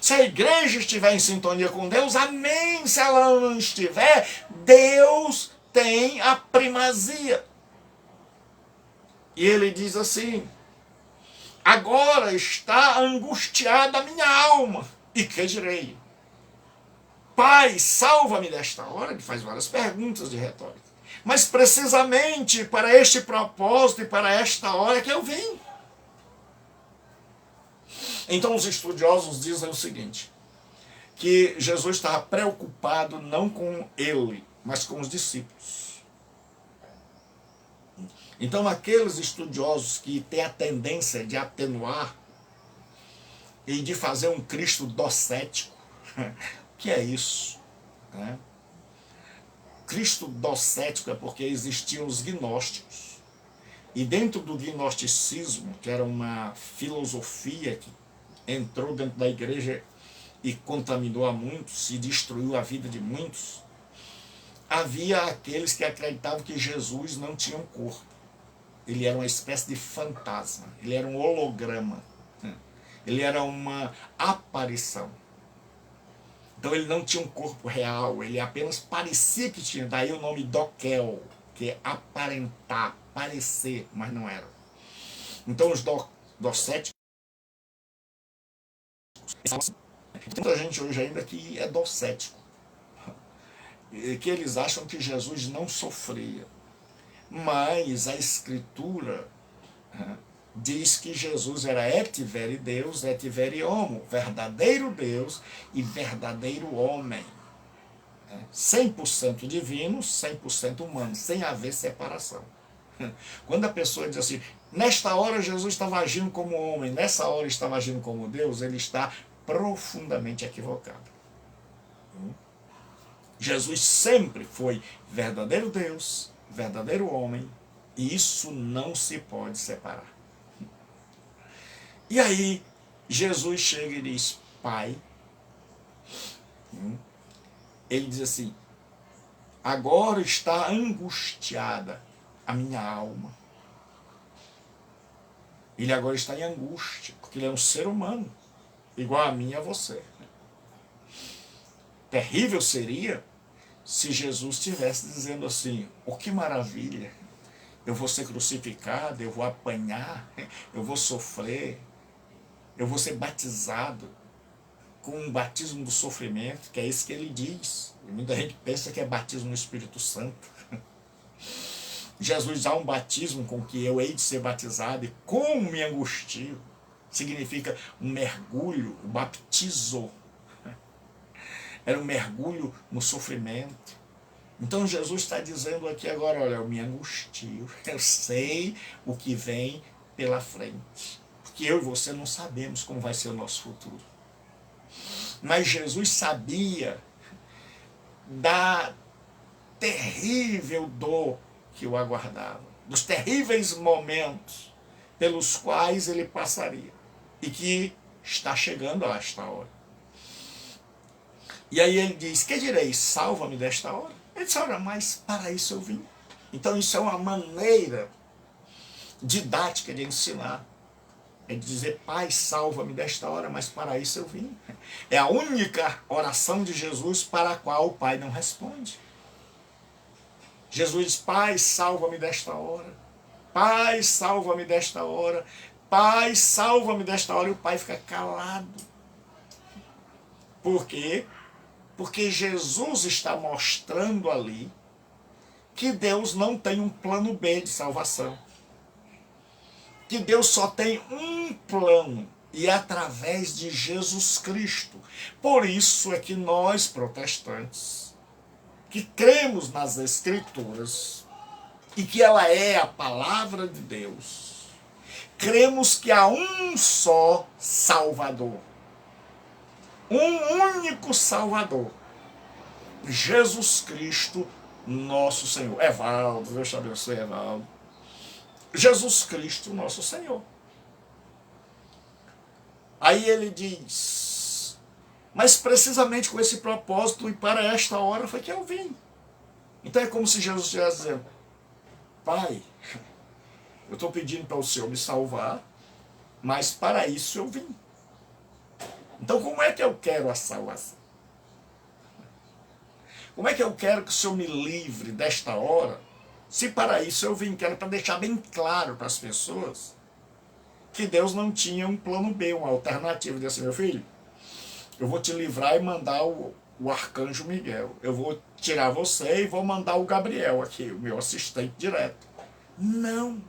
Se a igreja estiver em sintonia com Deus, amém. Se ela não estiver, Deus tem a primazia. E ele diz assim: agora está angustiada a minha alma. E que direi? Pai, salva-me desta hora. Ele faz várias perguntas de retórica. Mas precisamente para este propósito e para esta hora que eu vim. Então os estudiosos dizem o seguinte, que Jesus estava preocupado não com ele, mas com os discípulos. Então aqueles estudiosos que têm a tendência de atenuar e de fazer um Cristo docético, o que é isso? Cristo docético é porque existiam os gnósticos. E dentro do gnosticismo, que era uma filosofia que entrou dentro da igreja e contaminou a muitos e destruiu a vida de muitos, havia aqueles que acreditavam que Jesus não tinha um corpo. Ele era uma espécie de fantasma, ele era um holograma, ele era uma aparição. Então ele não tinha um corpo real, ele apenas parecia que tinha, daí o nome dokel, que é aparentar, parecer, mas não era. Então os docéticos, tem muita gente hoje ainda que é docético, que eles acham que Jesus não sofria. Mas a Escritura diz que Jesus era et veri Deus, et veri homo, verdadeiro Deus e verdadeiro homem. 100% divino, 100% humano, sem haver separação. Quando a pessoa diz assim, nesta hora Jesus estava agindo como homem, nessa hora estava agindo como Deus, ele está profundamente equivocado. Jesus sempre foi verdadeiro Deus, verdadeiro homem, e isso não se pode separar. E aí, Jesus chega e diz, Pai, ele diz assim, agora está angustiada a minha alma. Ele agora está em angústia, porque ele é um ser humano, igual a mim e a você. Terrível seria se Jesus estivesse dizendo assim, oh, que maravilha, eu vou ser crucificado, eu vou apanhar, eu vou sofrer, eu vou ser batizado com um batismo do sofrimento, que é isso que ele diz. E muita gente pensa que é batismo no Espírito Santo. Jesus dá um batismo com que eu hei de ser batizado e como me angustio. Significa um mergulho, o baptizo. Era um mergulho no sofrimento. Então Jesus está dizendo aqui agora, olha, eu me angustio, eu sei o que vem pela frente. Porque eu e você não sabemos como vai ser o nosso futuro. Mas Jesus sabia da terrível dor que o aguardava, dos terríveis momentos pelos quais ele passaria, e que está chegando a esta hora. E aí ele diz, que direi, salva-me desta hora? Ele disse, ora, mas para isso eu vim. Então isso é uma maneira didática de ensinar. É dizer, Pai, salva-me desta hora, mas para isso eu vim. É a única oração de Jesus para a qual o Pai não responde. Jesus diz, Pai, salva-me desta hora. Pai, salva-me desta hora. Pai, salva-me desta hora. E o Pai fica calado. Por quê? Porque Jesus está mostrando ali que Deus não tem um plano B de salvação. Que Deus só tem um plano, e é através de Jesus Cristo. Por isso é que nós, protestantes, que cremos nas Escrituras, e que ela é a palavra de Deus, cremos que há um só Salvador. Um único Salvador. Jesus Cristo, nosso Senhor. Evaldo, Deus te abençoe, Evaldo. Jesus Cristo, nosso Senhor. Aí ele diz, mas precisamente com esse propósito e para esta hora foi que eu vim. Então é como se Jesus estivesse dizendo, Pai, eu estou pedindo para o Senhor me salvar, mas para isso eu vim. Então como é que eu quero a salvação? Como é que eu quero que o Senhor me livre desta hora, se para isso eu vim? Quero para deixar bem claro para as pessoas que Deus não tinha um plano B, uma alternativa. Ele disse assim, meu filho, eu vou te livrar e mandar o arcanjo Miguel. Eu vou tirar você e vou mandar o Gabriel aqui, o meu assistente direto. Não.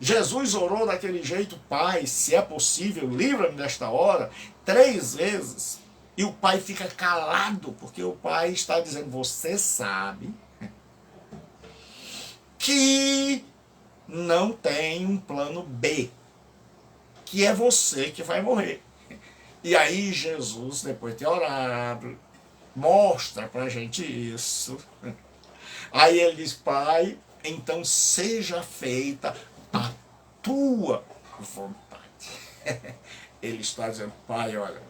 Jesus orou daquele jeito, Pai, se é possível, livra-me desta hora, 3 vezes. E o Pai fica calado, porque o Pai está dizendo, você sabe que não tem um plano B, que é você que vai morrer. E aí Jesus, depois de ter orado, mostra pra gente isso. Aí ele diz, Pai, então seja feita a tua vontade. Ele está dizendo, Pai, olha,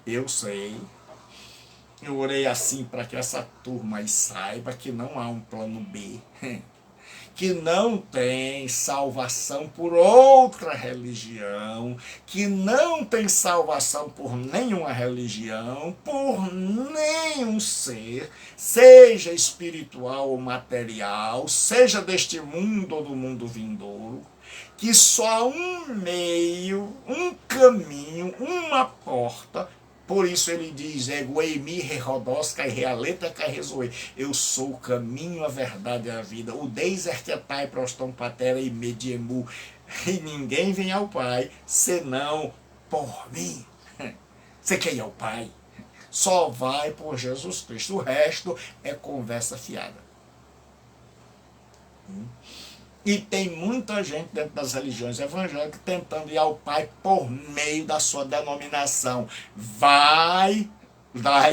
eu sei, eu orei assim para que essa turma aí saiba que não há um plano B, que não tem salvação por outra religião, que não tem salvação por nenhuma religião, por nenhum ser, seja espiritual ou material, seja deste mundo ou do mundo vindouro, que só há um meio, um caminho, uma porta. Por isso ele diz, eu sou o caminho, a verdade e a vida. O Deus erquetai prostom patera e mediemu. E ninguém vem ao Pai, senão por mim. Você quer ir ao Pai? Só vai por Jesus Cristo. O resto é conversa fiada. E tem muita gente dentro das religiões evangélicas tentando ir ao Pai por meio da sua denominação. Vai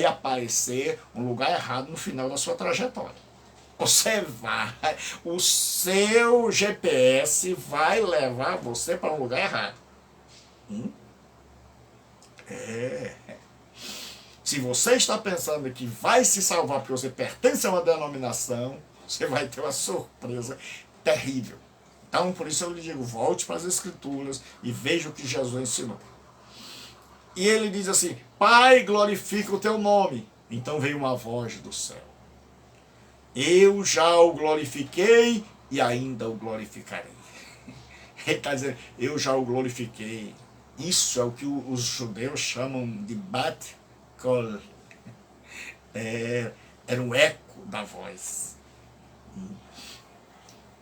aparecer um lugar errado no final da sua trajetória. Você vai, o seu GPS vai levar você para um lugar errado. Se você está pensando que vai se salvar porque você pertence a uma denominação, você vai ter uma surpresa terrível. Então, por isso eu lhe digo, volte para as Escrituras e veja o que Jesus ensinou. E ele diz assim, Pai, glorifica o teu nome. Então veio uma voz do céu. Eu já o glorifiquei e ainda o glorificarei. Ele está dizendo, eu já o glorifiquei. Isso é o que os judeus chamam de bat kol. Era um eco da voz.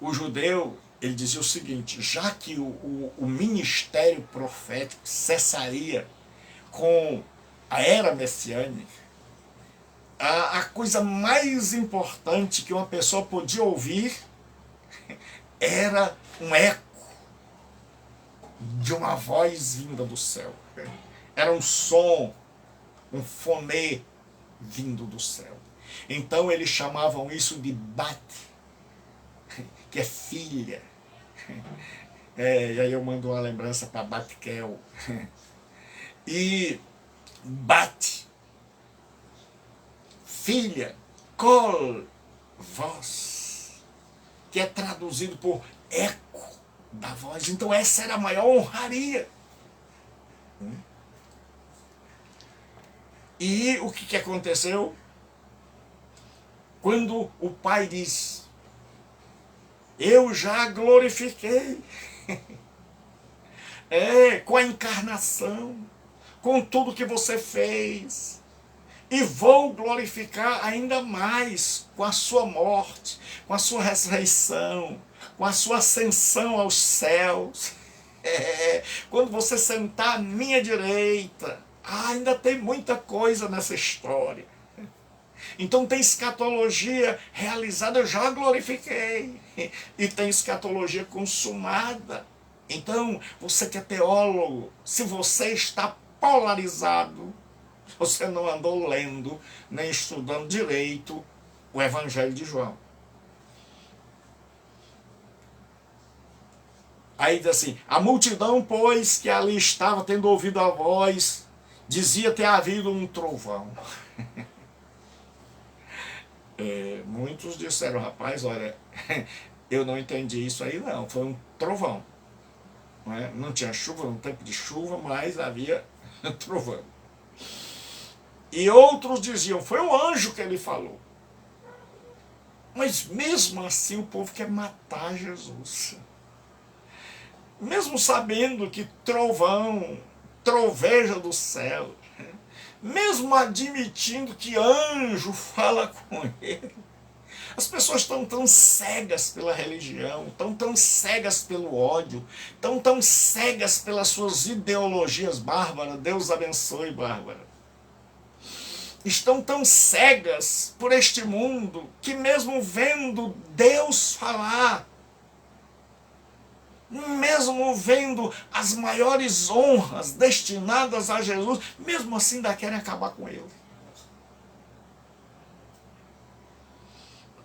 O judeu, ele dizia o seguinte, já que o ministério profético cessaria com a era messiânica, a coisa mais importante que uma pessoa podia ouvir era um eco de uma voz vinda do céu. Era um som, um fonê vindo do céu. Então eles chamavam isso de bat, que é filha. E aí eu mando uma lembrança para Batkel. E Bat, filha, Kol, voz, que é traduzido por eco da voz. Então essa era a maior honraria. E o que aconteceu? Quando o Pai diz, eu já glorifiquei, com a encarnação, com tudo que você fez, e vou glorificar ainda mais com a sua morte, com a sua ressurreição, com a sua ascensão aos céus. Quando você sentar à minha direita, ainda tem muita coisa nessa história. Então tem escatologia realizada, eu já glorifiquei. E tem escatologia consumada. Então, você que é teólogo, se você está polarizado, você não andou lendo, nem estudando direito o Evangelho de João. Aí diz assim, a multidão, pois, que ali estava, tendo ouvido a voz, dizia ter havido um trovão. Muitos disseram, rapaz, olha, eu não entendi isso aí não, foi um trovão. Não, não tinha chuva, não tempo de chuva, mas havia trovão. E outros diziam, foi o anjo que ele falou. Mas mesmo assim o povo quer matar Jesus. Mesmo sabendo que trovão troveja do céu, mesmo admitindo que anjo fala com ele, as pessoas estão tão cegas pela religião, estão tão cegas pelo ódio, estão tão cegas pelas suas ideologias bárbaras. Deus abençoe, Bárbara. Estão tão cegas por este mundo que mesmo vendo Deus falar, mesmo vendo as maiores honras destinadas a Jesus, mesmo assim ainda querem acabar com ele.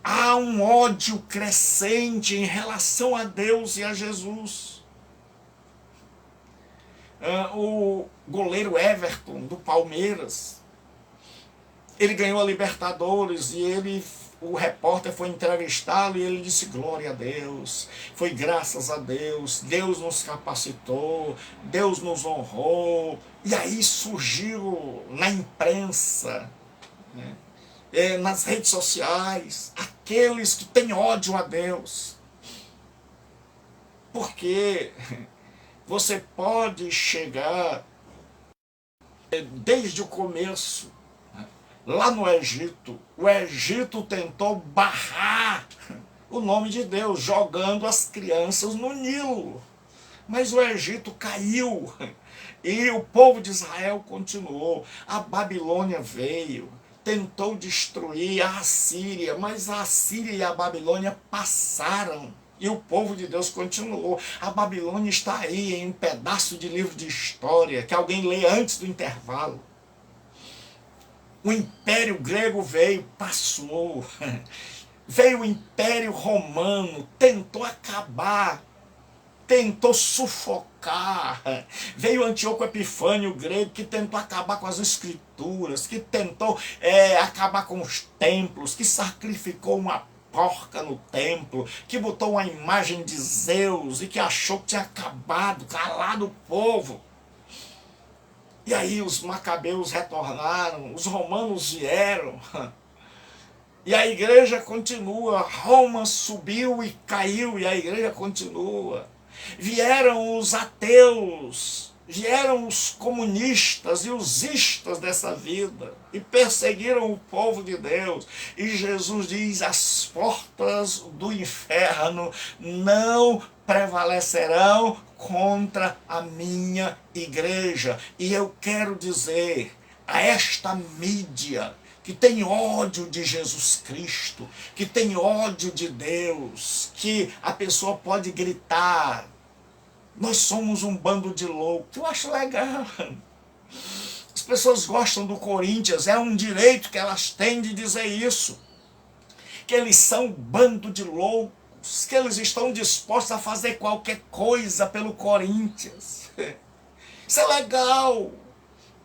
Há um ódio crescente em relação a Deus e a Jesus. O goleiro Everton, do Palmeiras, ele ganhou a Libertadores e o repórter foi entrevistá-lo e ele disse, glória a Deus, foi graças a Deus, Deus nos capacitou, Deus nos honrou. E aí surgiu na imprensa, né, nas redes sociais, aqueles que têm ódio a Deus. Porque você pode chegar desde o começo, lá no Egito. O Egito tentou barrar o nome de Deus, jogando as crianças no Nilo. Mas o Egito caiu e o povo de Israel continuou. A Babilônia veio, tentou destruir a Assíria, mas a Assíria e a Babilônia passaram. E o povo de Deus continuou. A Babilônia está aí em um pedaço de livro de história que alguém lê antes do intervalo. O Império Grego veio, passou. Veio o Império Romano, tentou acabar, tentou sufocar. Veio Antíoco Epifânio Grego, que tentou acabar com as escrituras, que tentou acabar com os templos, que sacrificou uma porca no templo, que botou uma imagem de Zeus e que achou que tinha acabado, calado o povo. E aí os macabeus retornaram, os romanos vieram, e a igreja continua. Roma subiu e caiu, e a igreja continua. Vieram os ateus, vieram os comunistas e os istas dessa vida, e perseguiram o povo de Deus. E Jesus diz, as portas do inferno não prevalecerão contra a minha igreja. E eu quero dizer a esta mídia que tem ódio de Jesus Cristo, que tem ódio de Deus, que a pessoa pode gritar, nós somos um bando de loucos. Eu acho legal. As pessoas gostam do Corinthians, é um direito que elas têm de dizer isso, que eles são um bando de loucos, que eles estão dispostos a fazer qualquer coisa pelo Corinthians. Isso é legal.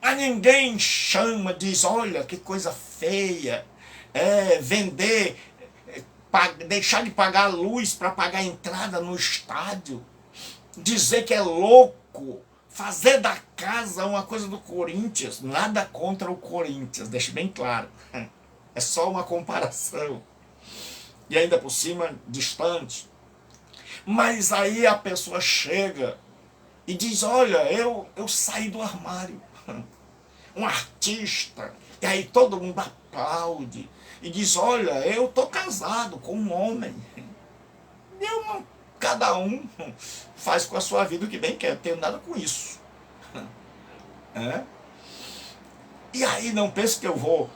Mas ninguém chama, diz, olha que coisa feia, vender, deixar de pagar a luz para pagar a entrada no estádio, dizer que é louco, fazer da casa uma coisa do Corinthians. Nada contra o Corinthians, deixe bem claro, é só uma comparação. E ainda por cima, distante. Mas aí a pessoa chega e diz, olha, eu saí do armário. Um artista. E aí todo mundo aplaude. E diz, olha, eu estou casado com um homem. Cada um faz com a sua vida o que bem quer. Não tenho nada com isso. E aí não pense que eu vou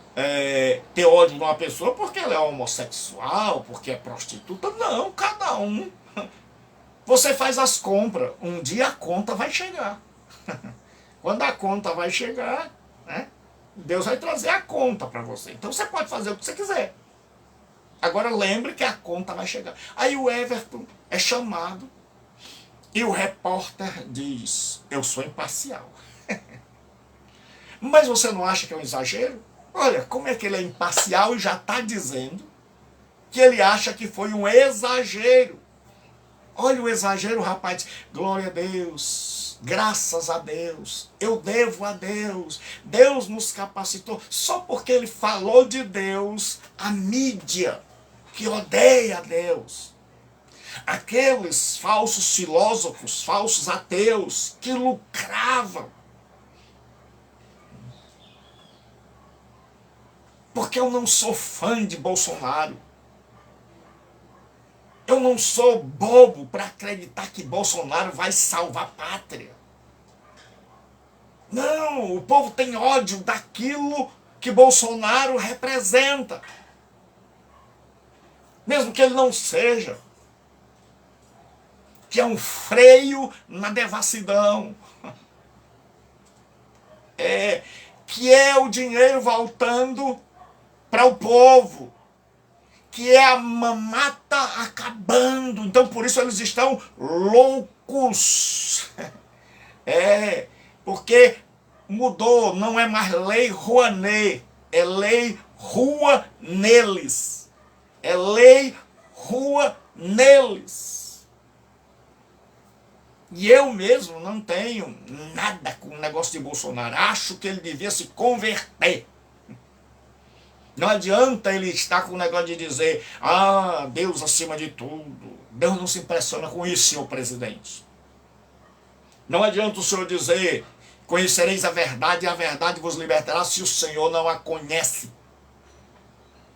ter ódio de uma pessoa porque ela é homossexual, porque é prostituta. Não, cada um. Você faz as compras. Um dia a conta vai chegar. Quando a conta vai chegar, né, Deus vai trazer a conta para você. Então você pode fazer o que você quiser. Agora lembre que a conta vai chegar. Aí o Everton é chamado e o repórter diz, eu sou imparcial. Mas você não acha que é um exagero? Olha, como é que ele é imparcial e já está dizendo que ele acha que foi um exagero. Olha o exagero, rapaz. Glória a Deus, graças a Deus, eu devo a Deus. Deus nos capacitou. Só porque ele falou de Deus, a mídia que odeia a Deus, aqueles falsos filósofos, falsos ateus que lucravam. Porque eu não sou fã de Bolsonaro. Eu não sou bobo para acreditar que Bolsonaro vai salvar a pátria. Não, o povo tem ódio daquilo que Bolsonaro representa. Mesmo que ele não seja. Que é um freio na devassidão. Que é o dinheiro voltando para o povo. Que é a mamata acabando. Então, por isso eles estão loucos. Porque mudou, não é mais lei Rouanet, é lei rua neles. É lei rua neles. E eu mesmo não tenho nada com o negócio de Bolsonaro. Acho que ele devia se converter. Não adianta ele estar com o negócio de dizer, Deus acima de tudo. Deus não se impressiona com isso, senhor presidente. Não adianta o senhor dizer, conhecereis a verdade e a verdade vos libertará, se o Senhor não a conhece.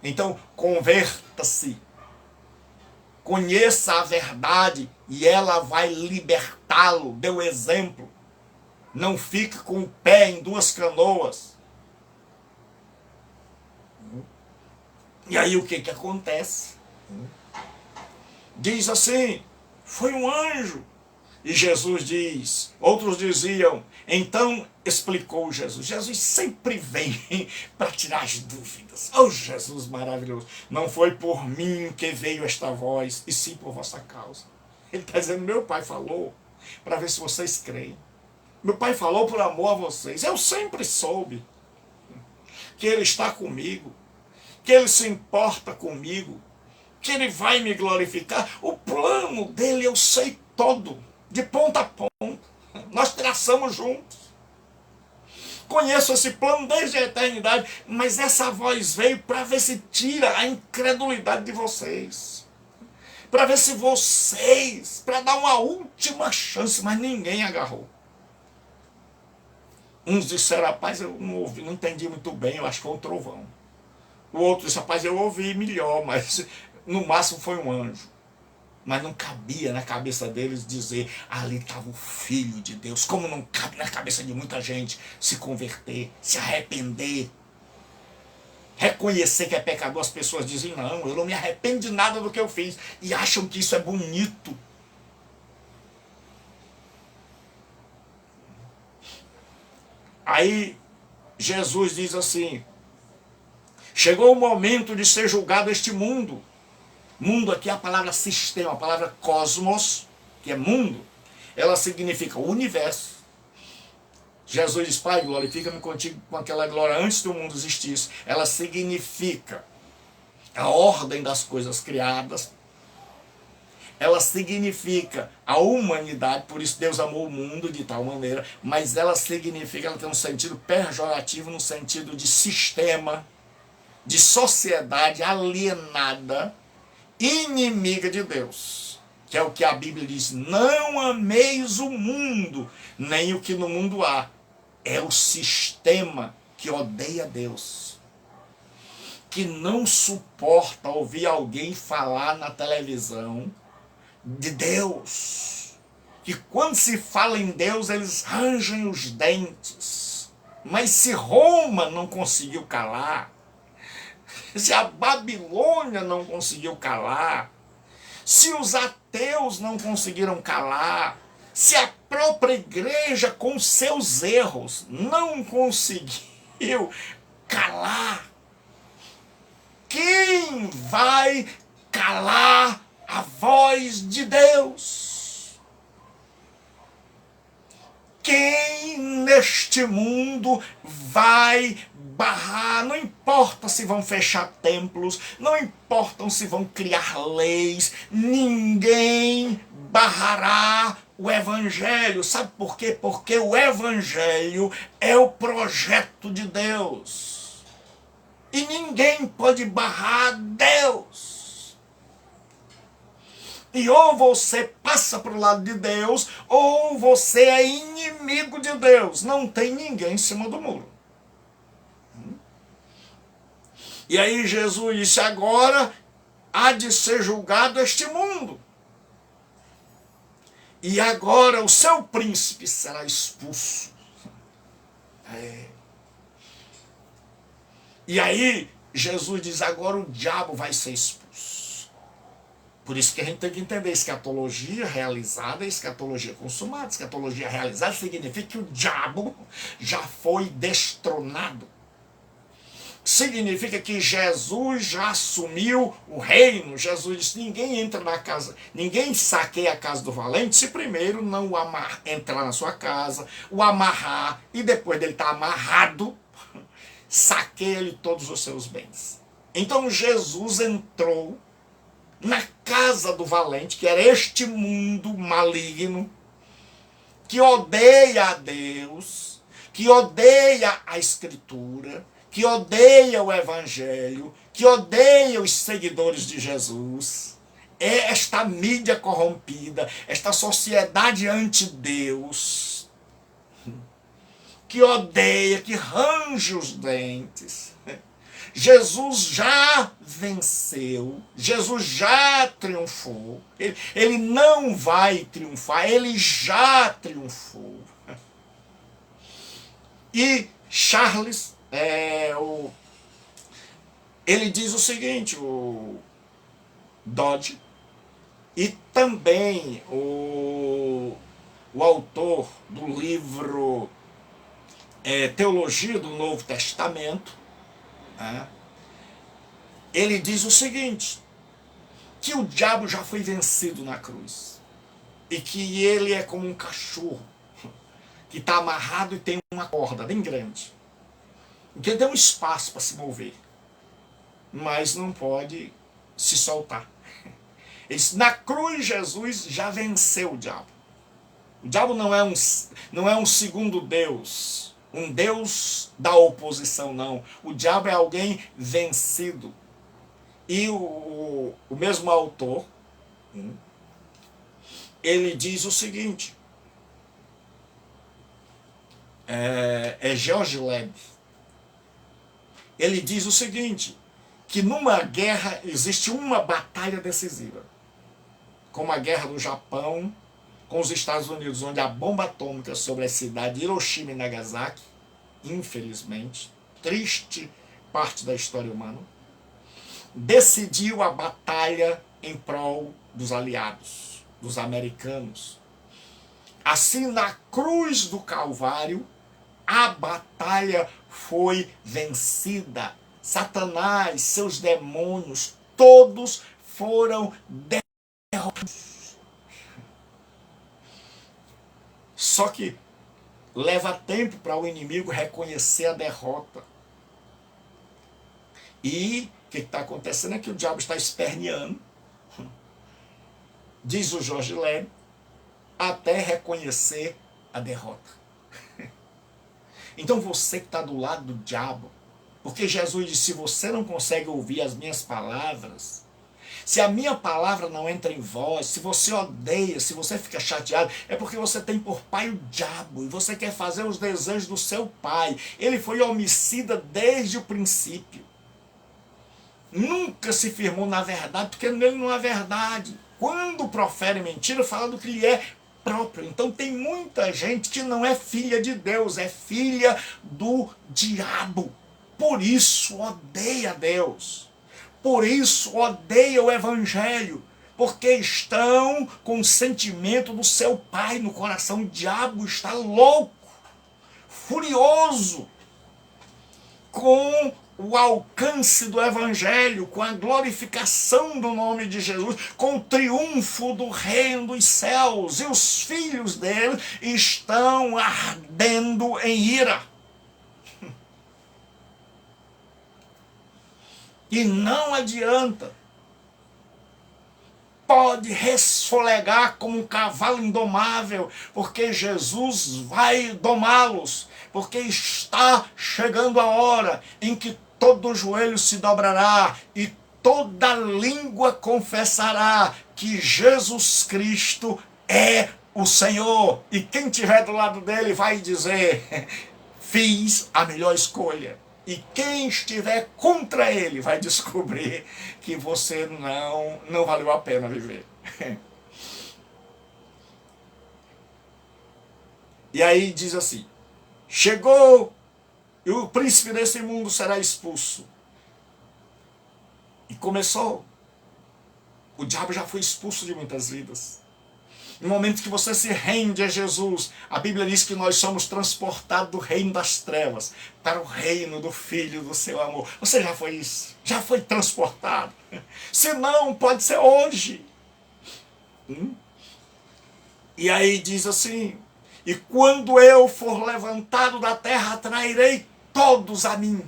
Então, converta-se. Conheça a verdade e ela vai libertá-lo. Dê o exemplo. Não fique com o pé em duas canoas. E aí o que acontece? Diz assim, foi um anjo. E Jesus diz, outros diziam, então explicou Jesus. Jesus sempre vem para tirar as dúvidas. Oh, Jesus maravilhoso. Não foi por mim que veio esta voz, e sim por vossa causa. Ele está dizendo, meu pai falou, para ver se vocês creem. Meu pai falou por amor a vocês. Eu sempre soube que ele está comigo, que ele se importa comigo, que ele vai me glorificar. O plano dele eu sei todo, de ponta a ponta. Nós traçamos juntos. Conheço esse plano desde a eternidade, mas essa voz veio para ver se tira a incredulidade de vocês. Para ver se vocês, para dar uma última chance, mas ninguém agarrou. Uns disseram, rapaz, eu não ouvi, não entendi muito bem, eu acho que foi um trovão. O outro disse, rapaz, eu ouvi melhor, mas no máximo foi um anjo. Mas não cabia na cabeça deles dizer, ali estava o Filho de Deus. Como não cabe na cabeça de muita gente se converter, se arrepender, reconhecer que é pecador. As pessoas dizem, não, eu não me arrependo de nada do que eu fiz. E acham que isso é bonito. Aí Jesus diz assim, chegou o momento de ser julgado este mundo. Mundo aqui é a palavra sistema, a palavra cosmos, que é mundo, ela significa o universo. Jesus diz, Pai, glorifica-me contigo com aquela glória antes do mundo existisse. Ela significa a ordem das coisas criadas. Ela significa a humanidade, por isso Deus amou o mundo de tal maneira, mas ela significa, ela tem um sentido pejorativo, no sentido de sistema, de sociedade alienada, inimiga de Deus, que é o que a Bíblia diz, não ameis o mundo, nem o que no mundo há. É o sistema que odeia Deus, que não suporta ouvir alguém falar na televisão de Deus, que quando se fala em Deus, eles rangem os dentes. Mas se Roma não conseguiu calar, se a Babilônia não conseguiu calar, se os ateus não conseguiram calar, se a própria igreja com seus erros não conseguiu calar, quem vai calar a voz de Deus? Quem neste mundo vai barrar, não importa se vão fechar templos, não importa se vão criar leis, ninguém barrará o evangelho. Sabe por quê? Porque o evangelho é o projeto de Deus. E ninguém pode barrar Deus. E ou você passa para o lado de Deus, ou você é inimigo de Deus. Não tem ninguém em cima do muro. E aí Jesus disse, agora há de ser julgado este mundo. E agora o seu príncipe será expulso. E aí Jesus diz, agora o diabo vai ser expulso. Por isso que a gente tem que entender escatologia realizada e escatologia consumada. Escatologia realizada significa que o diabo já foi destronado. Significa que Jesus já assumiu o reino. Jesus disse, ninguém entra na casa, ninguém saqueia a casa do valente se primeiro não entrar na sua casa, o amarrar, e depois dele estar amarrado, saqueia-lhe todos os seus bens. Então Jesus entrou na casa do valente, que era este mundo maligno, que odeia a Deus, que odeia a Escritura, que odeia o Evangelho, que odeia os seguidores de Jesus. É esta mídia corrompida, esta sociedade anti-Deus, que odeia, que range os dentes. Jesus já venceu, Jesus já triunfou, ele não vai triunfar, ele já triunfou. E Charles, ele diz o seguinte, o Dodge, e também o autor do livro Teologia do Novo Testamento, ele diz o seguinte, que o diabo já foi vencido na cruz, e que ele é como um cachorro, que está amarrado e tem uma corda bem grande, que ele tem um espaço para se mover, mas não pode se soltar. Na cruz Jesus já venceu o diabo. O diabo não é um segundo Deus, um Deus da oposição, não. O diabo é alguém vencido. E o mesmo autor, ele diz o seguinte, George Leb, ele diz o seguinte, que numa guerra existe uma batalha decisiva, como a guerra do Japão com os Estados Unidos, onde a bomba atômica sobre a cidade de Hiroshima e Nagasaki, infelizmente, triste parte da história humana, decidiu a batalha em prol dos aliados, dos americanos. Assim, na cruz do Calvário, a batalha foi vencida. Satanás, seus demônios, todos foram derrotados. Só que leva tempo para o inimigo reconhecer a derrota. E o que está acontecendo é que o diabo está esperneando, diz o George Leb, até reconhecer a derrota. Então você que está do lado do diabo, porque Jesus disse, se você não consegue ouvir as minhas palavras, se a minha palavra não entra em vós, se você odeia, se você fica chateado, é porque você tem por pai o diabo, e você quer fazer os desejos do seu pai. Ele foi homicida desde o princípio. Nunca se firmou na verdade, porque nele não há verdade. Quando profere mentira, fala do que lhe é próprio. Então tem muita gente que não é filha de Deus, é filha do diabo. Por isso odeia Deus. Por isso odeia o Evangelho. Porque estão com o sentimento do seu pai no coração. O diabo está louco, furioso com o alcance do Evangelho, com a glorificação do nome de Jesus, com o triunfo do reino dos céus. E os filhos dele estão ardendo em ira. E não adianta. Pode resfolegar como um cavalo indomável, porque Jesus vai domá-los, porque está chegando a hora em que todo joelho se dobrará e toda língua confessará que Jesus Cristo é o Senhor. E quem estiver do lado dele vai dizer: fiz a melhor escolha. E quem estiver contra ele vai descobrir que você não valeu a pena viver. E aí diz assim: chegou e o príncipe desse mundo será expulso. E começou. O diabo já foi expulso de muitas vidas. No momento que você se rende a Jesus, a Bíblia diz que nós somos transportados do reino das trevas para o reino do Filho do seu amor. Você já foi isso? Já foi transportado? Se não, pode ser hoje. E aí diz assim: e quando eu for levantado da terra, atrairei todos a mim.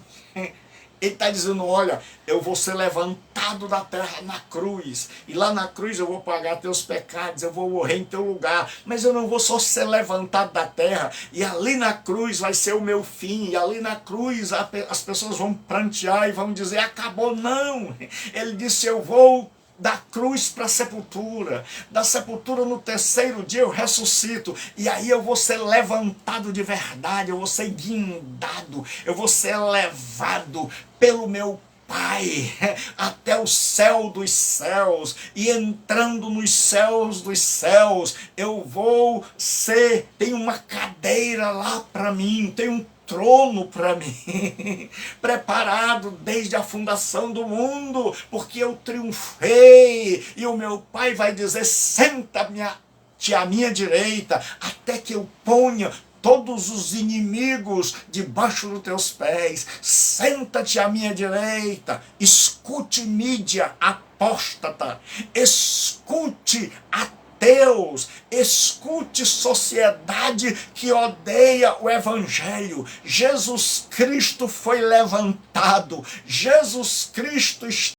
Ele está dizendo: olha, eu vou ser levantado da terra na cruz, e lá na cruz eu vou pagar teus pecados, eu vou morrer em teu lugar, mas eu não vou só ser levantado da terra, e ali na cruz vai ser o meu fim, e ali na cruz as pessoas vão prantear e vão dizer: acabou. Não, ele disse: eu vou da cruz para a sepultura, da sepultura no terceiro dia eu ressuscito, e aí eu vou ser levantado de verdade, eu vou ser guindado, eu vou ser levado pelo meu Pai até o céu dos céus, e entrando nos céus dos céus, eu vou ser, tem uma cadeira lá para mim, tem um trono para mim, preparado desde a fundação do mundo, porque eu triunfei, e o meu Pai vai dizer: senta-te à minha direita, até que eu ponha todos os inimigos debaixo dos teus pés. Senta-te à minha direita, escute mídia apóstata, escute ateus, escute sociedade que odeia o Evangelho. Jesus Cristo foi levantado, Jesus Cristo está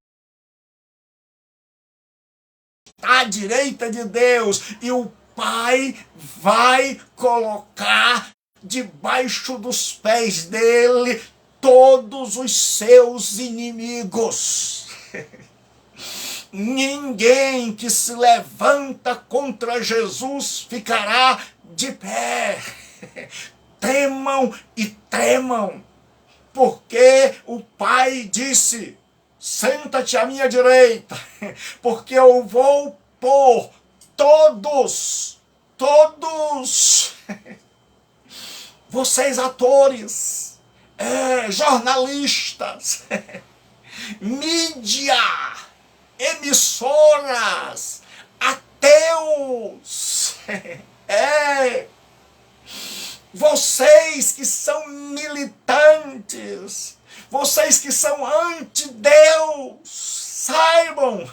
à direita de Deus, e o Pai vai colocar debaixo dos pés dele todos os seus inimigos. Ninguém que se levanta contra Jesus ficará de pé. Temam e tremam, porque o Pai disse: senta-te à minha direita, porque eu vou pôr todos, vocês atores, jornalistas, mídia, emissoras, ateus, vocês que são militantes, vocês que são anti-Deus, saibam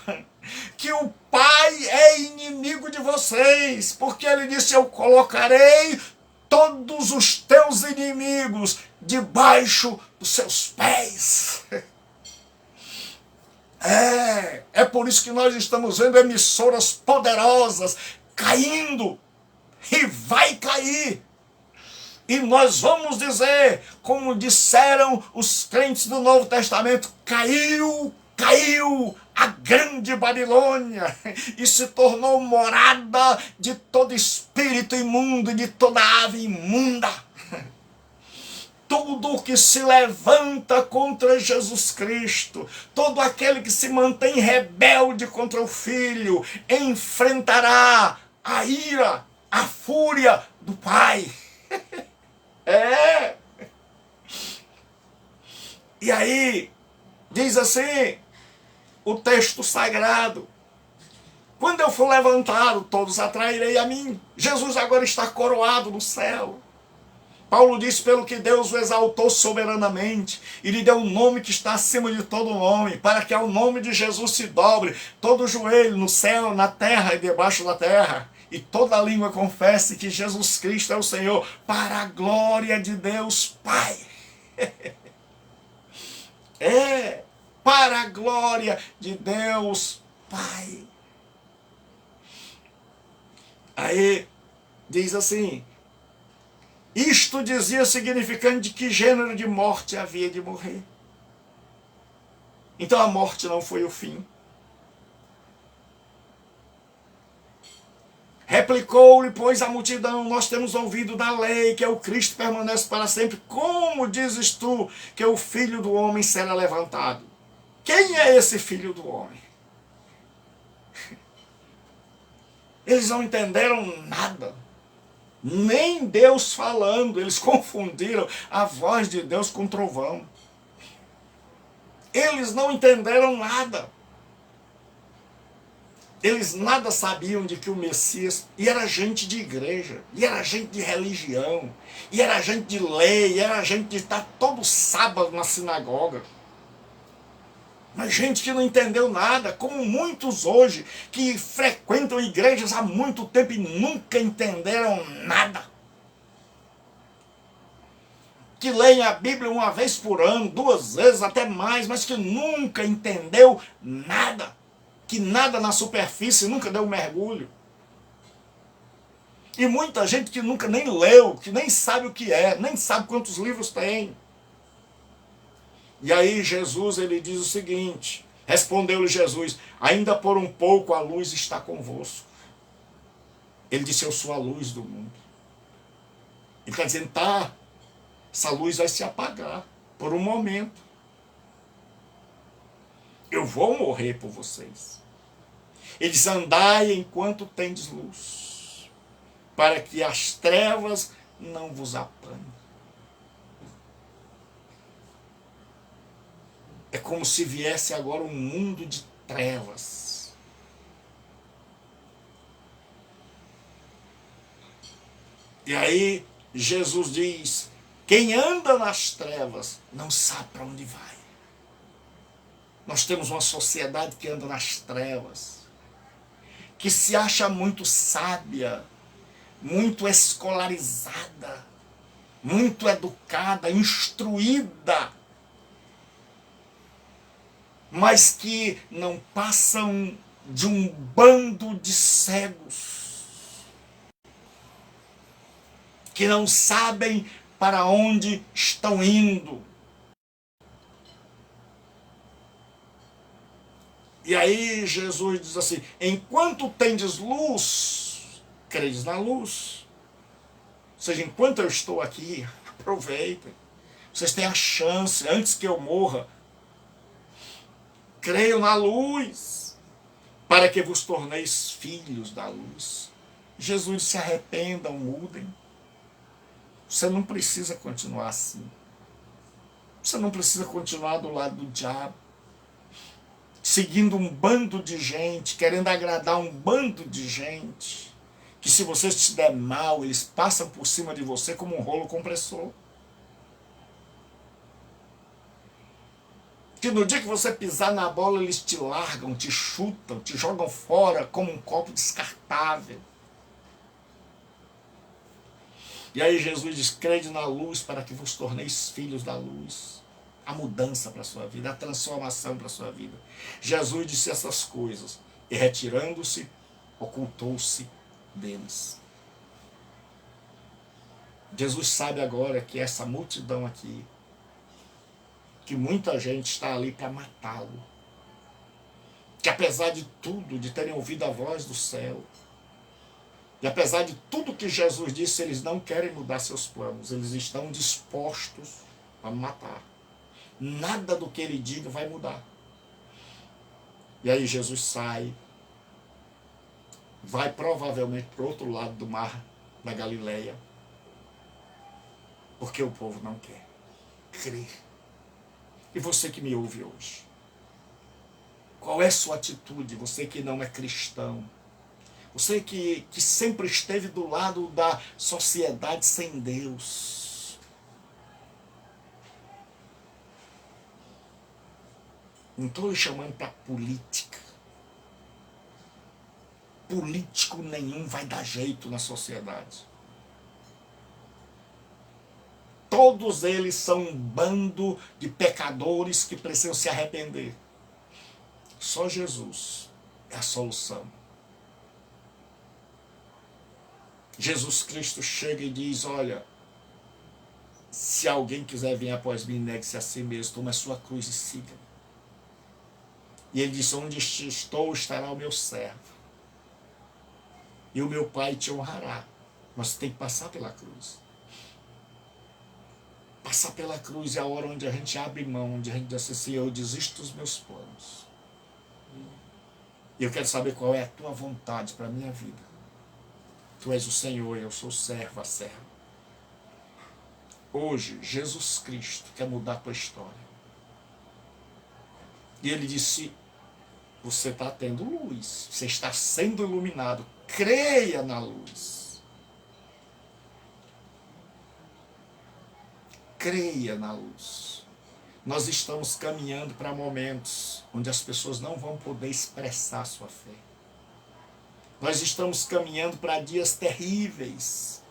que o Pai é inimigo de vocês, porque ele disse: eu colocarei todos os teus inimigos debaixo dos seus pés. É por isso que nós estamos vendo emissoras poderosas caindo, e vai cair. E nós vamos dizer, como disseram os crentes do Novo Testamento: caiu a grande Babilônia, e se tornou morada de todo espírito imundo e de toda ave imunda. Tudo que se levanta contra Jesus Cristo, todo aquele que se mantém rebelde contra o Filho, enfrentará a ira, a fúria do Pai. E aí, diz assim o texto sagrado: quando eu for levantado, todos atrairei a mim. Jesus agora está coroado no céu. Paulo diz: pelo que Deus o exaltou soberanamente, e lhe deu um nome que está acima de todo nome, para que ao nome de Jesus se dobre todo joelho no céu, na terra e debaixo da terra, e toda língua confesse que Jesus Cristo é o Senhor, para a glória de Deus Pai. Para para a glória de Deus Pai. Aí diz assim, isto dizia significando de que gênero de morte havia de morrer. Então a morte não foi o fim. Replicou-lhe, pois, a multidão, nós temos ouvido da lei que é o Cristo permanece para sempre. Como dizes tu que o Filho do Homem será levantado? Quem é esse Filho do Homem? Eles não entenderam nada. Nem Deus falando. Eles confundiram a voz de Deus com trovão. Eles não entenderam nada. Eles nada sabiam de que o Messias, e era gente de igreja, e era gente de religião, e era gente de lei, e era gente de estar todo sábado na sinagoga. Mas gente que não entendeu nada, como muitos hoje, que frequentam igrejas há muito tempo e nunca entenderam nada. Que leem a Bíblia uma vez por ano, 2 vezes, até mais, mas que nunca entendeu nada. Que nada na superfície, nunca deu um mergulho. E muita gente que nunca nem leu, que nem sabe o que é, nem sabe quantos livros tem. E aí Jesus, ele diz o seguinte, respondeu-lhe Jesus, ainda por um pouco a luz está convosco. Ele disse, eu sou a luz do mundo. Ele está dizendo, tá, essa luz vai se apagar por um momento. Eu vou morrer por vocês. Ele diz, andai enquanto tendes luz, para que as trevas não vos apanhem. É como se viesse agora um mundo de trevas. E aí Jesus diz, quem anda nas trevas não sabe para onde vai. Nós temos uma sociedade que anda nas trevas, que se acha muito sábia, muito escolarizada, muito educada, instruída, mas que não passam de um bando de cegos, que não sabem para onde estão indo. E aí Jesus diz assim, enquanto tendes luz, credes na luz. Ou seja, enquanto eu estou aqui, aproveitem. Vocês têm a chance, antes que eu morra, creio na luz, para que vos torneis filhos da luz. Jesus, se arrependam, mudem. Você não precisa continuar assim. Você não precisa continuar do lado do diabo, seguindo um bando de gente, querendo agradar um bando de gente, que se você te der mal, eles passam por cima de você como um rolo compressor. Que no dia que você pisar na bola, eles te largam, te chutam, te jogam fora como um copo descartável. E aí Jesus diz, crede na luz para que vos torneis filhos da luz. A mudança para a sua vida, a transformação para a sua vida. Jesus disse essas coisas e retirando-se, ocultou-se deles. Jesus sabe agora que essa multidão aqui, que muita gente está ali para matá-lo. Que apesar de tudo, de terem ouvido a voz do céu, e apesar de tudo que Jesus disse, eles não querem mudar seus planos, eles estão dispostos a matar. Nada do que ele diga vai mudar. E aí Jesus sai, vai provavelmente para o outro lado do mar da Galileia, porque o povo não quer crer. E você que me ouve hoje, qual é sua atitude? Você que não é cristão, você que sempre esteve do lado da sociedade sem Deus, não estou lhe chamando para política. Político nenhum vai dar jeito na sociedade. Todos eles são um bando de pecadores que precisam se arrepender. Só Jesus é a solução. Jesus Cristo chega e diz, olha, se alguém quiser vir após mim, negue-se a si mesmo, tome a sua cruz e siga. E ele diz, onde estou estará o meu servo. E o meu Pai te honrará. Mas você tem que passar pela cruz. Passar pela cruz é a hora onde a gente abre mão, onde a gente diz assim, eu desisto dos meus planos. E eu quero saber qual é a tua vontade para a minha vida. Tu és o Senhor, eu sou o servo, a serva. Hoje, Jesus Cristo quer mudar a tua história. E ele disse, você está tendo luz, você está sendo iluminado, creia na luz. Creia na luz. Nós estamos caminhando para momentos onde as pessoas não vão poder expressar sua fé. Nós estamos caminhando para dias terríveis.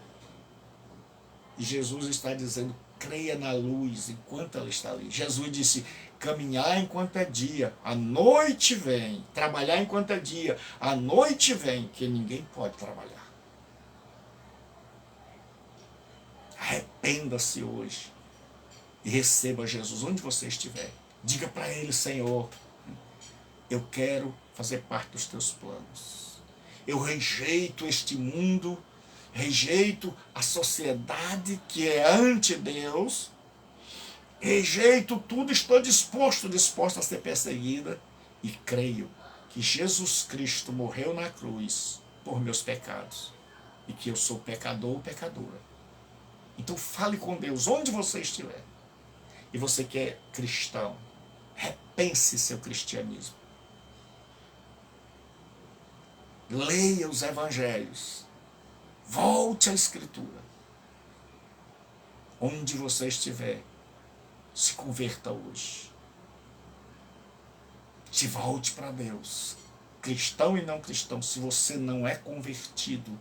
E Jesus está dizendo, creia na luz enquanto ela está ali. Jesus disse, caminhar enquanto é dia, a noite vem. Trabalhar enquanto é dia, a noite vem, que ninguém pode trabalhar. Arrependa-se hoje e receba Jesus onde você estiver. Diga para ele, Senhor, eu quero fazer parte dos teus planos. Eu rejeito este mundo, rejeito a sociedade que é anti-Deus, rejeito tudo, estou disposta a ser perseguida e creio que Jesus Cristo morreu na cruz por meus pecados e que eu sou pecador ou pecadora. Então fale com Deus onde você estiver. E você que é cristão, repense seu cristianismo. Leia os evangelhos. Volte à Escritura. Onde você estiver, se converta hoje. Se volte para Deus. Cristão e não cristão, se você não é convertido,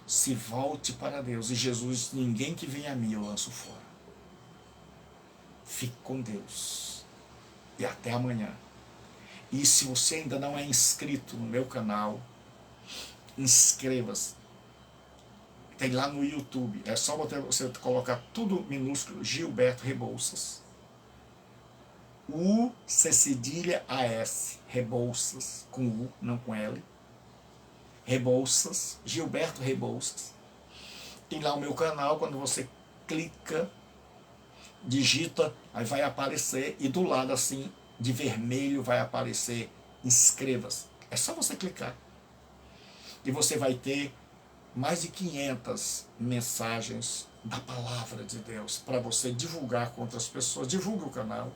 se volte para Deus. E Jesus, ninguém que vem a mim eu lanço fora. Fique com Deus. E até amanhã. E se você ainda não é inscrito no meu canal, inscreva-se. Tem lá no YouTube. É só você colocar tudo minúsculo, Gilberto Rebouças. U, C cedilha, A-S. Rebouças, com U, não com L. Rebouças, Gilberto Rebouças. Tem lá o meu canal, quando você clica, digita, aí vai aparecer, e do lado assim, de vermelho, vai aparecer inscreva-se. É só você clicar. E você vai ter mais de 500 mensagens da palavra de Deus para você divulgar com outras pessoas. Divulgue o canal.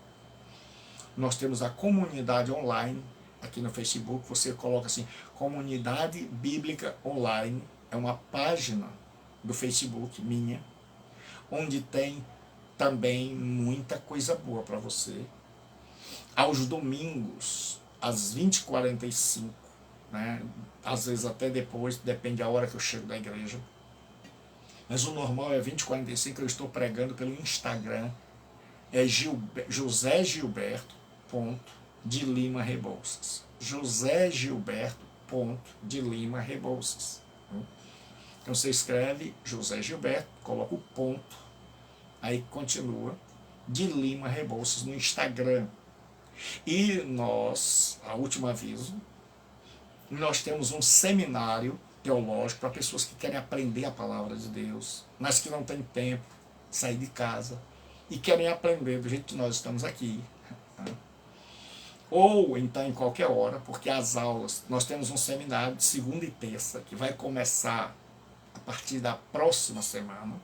Nós temos a comunidade online aqui no Facebook. Você coloca assim, Comunidade Bíblica Online. É uma página do Facebook minha, onde tem também muita coisa boa para você. Aos domingos, às 20h45, né? Às vezes até depois, depende da hora que eu chego da igreja. Mas o normal é 20h45, eu estou pregando pelo Instagram. É José Gilberto de Lima Rebouças. José Gilberto de Lima Rebouças. Então você escreve José Gilberto, coloca o ponto, aí continua, de Lima Rebouças no Instagram. E nós, a último aviso, nós temos um seminário teológico para pessoas que querem aprender a palavra de Deus, mas que não têm tempo de sair de casa e querem aprender do jeito que nós estamos aqui. Ou então em qualquer hora, porque as aulas, nós temos um seminário de segunda e terça, que vai começar a partir da próxima semana,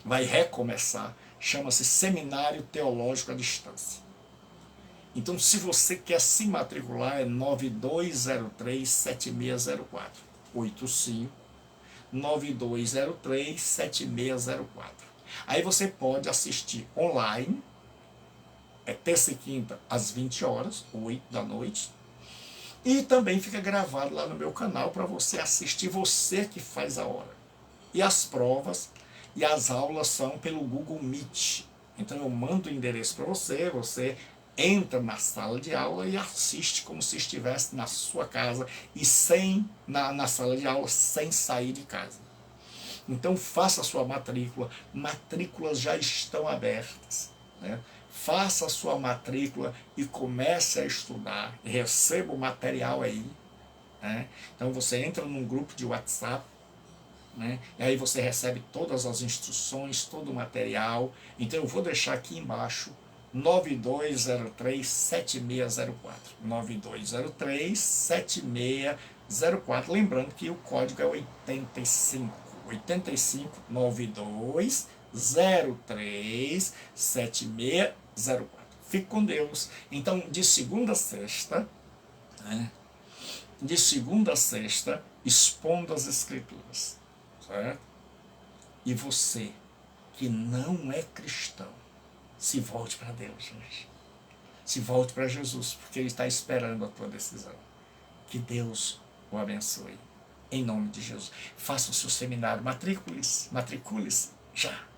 vai recomeçar, chama-se Seminário Teológico à Distância. Então, se você quer se matricular, é 9203-7604. 85-9203-7604. Aí você pode assistir online, é terça e quinta, às 20 horas, 8 da noite. E também fica gravado lá no meu canal para você assistir, você que faz a hora. E as provas e as aulas são pelo Google Meet. Então eu mando o endereço para você, você entra na sala de aula e assiste como se estivesse na sua casa e na sala de aula sem sair de casa. Então faça a sua matrícula, matrículas já estão abertas, né? Faça a sua matrícula e comece a estudar, receba o material aí, né? Então você entra num grupo de WhatsApp, né? E aí você recebe todas as instruções, todo o material. Então eu vou deixar aqui embaixo 9203-7604, 9203-7604, lembrando que o código é 85 9203-7604. Fique com Deus. Então, de segunda a sexta, né? De segunda a sexta, expondo as Escrituras, certo? E você, que não é cristão, se volte para Deus, gente. Se volte para Jesus, porque Ele está esperando a tua decisão. Que Deus o abençoe. Em nome de Jesus. Faça o seu seminário, matricule-se já.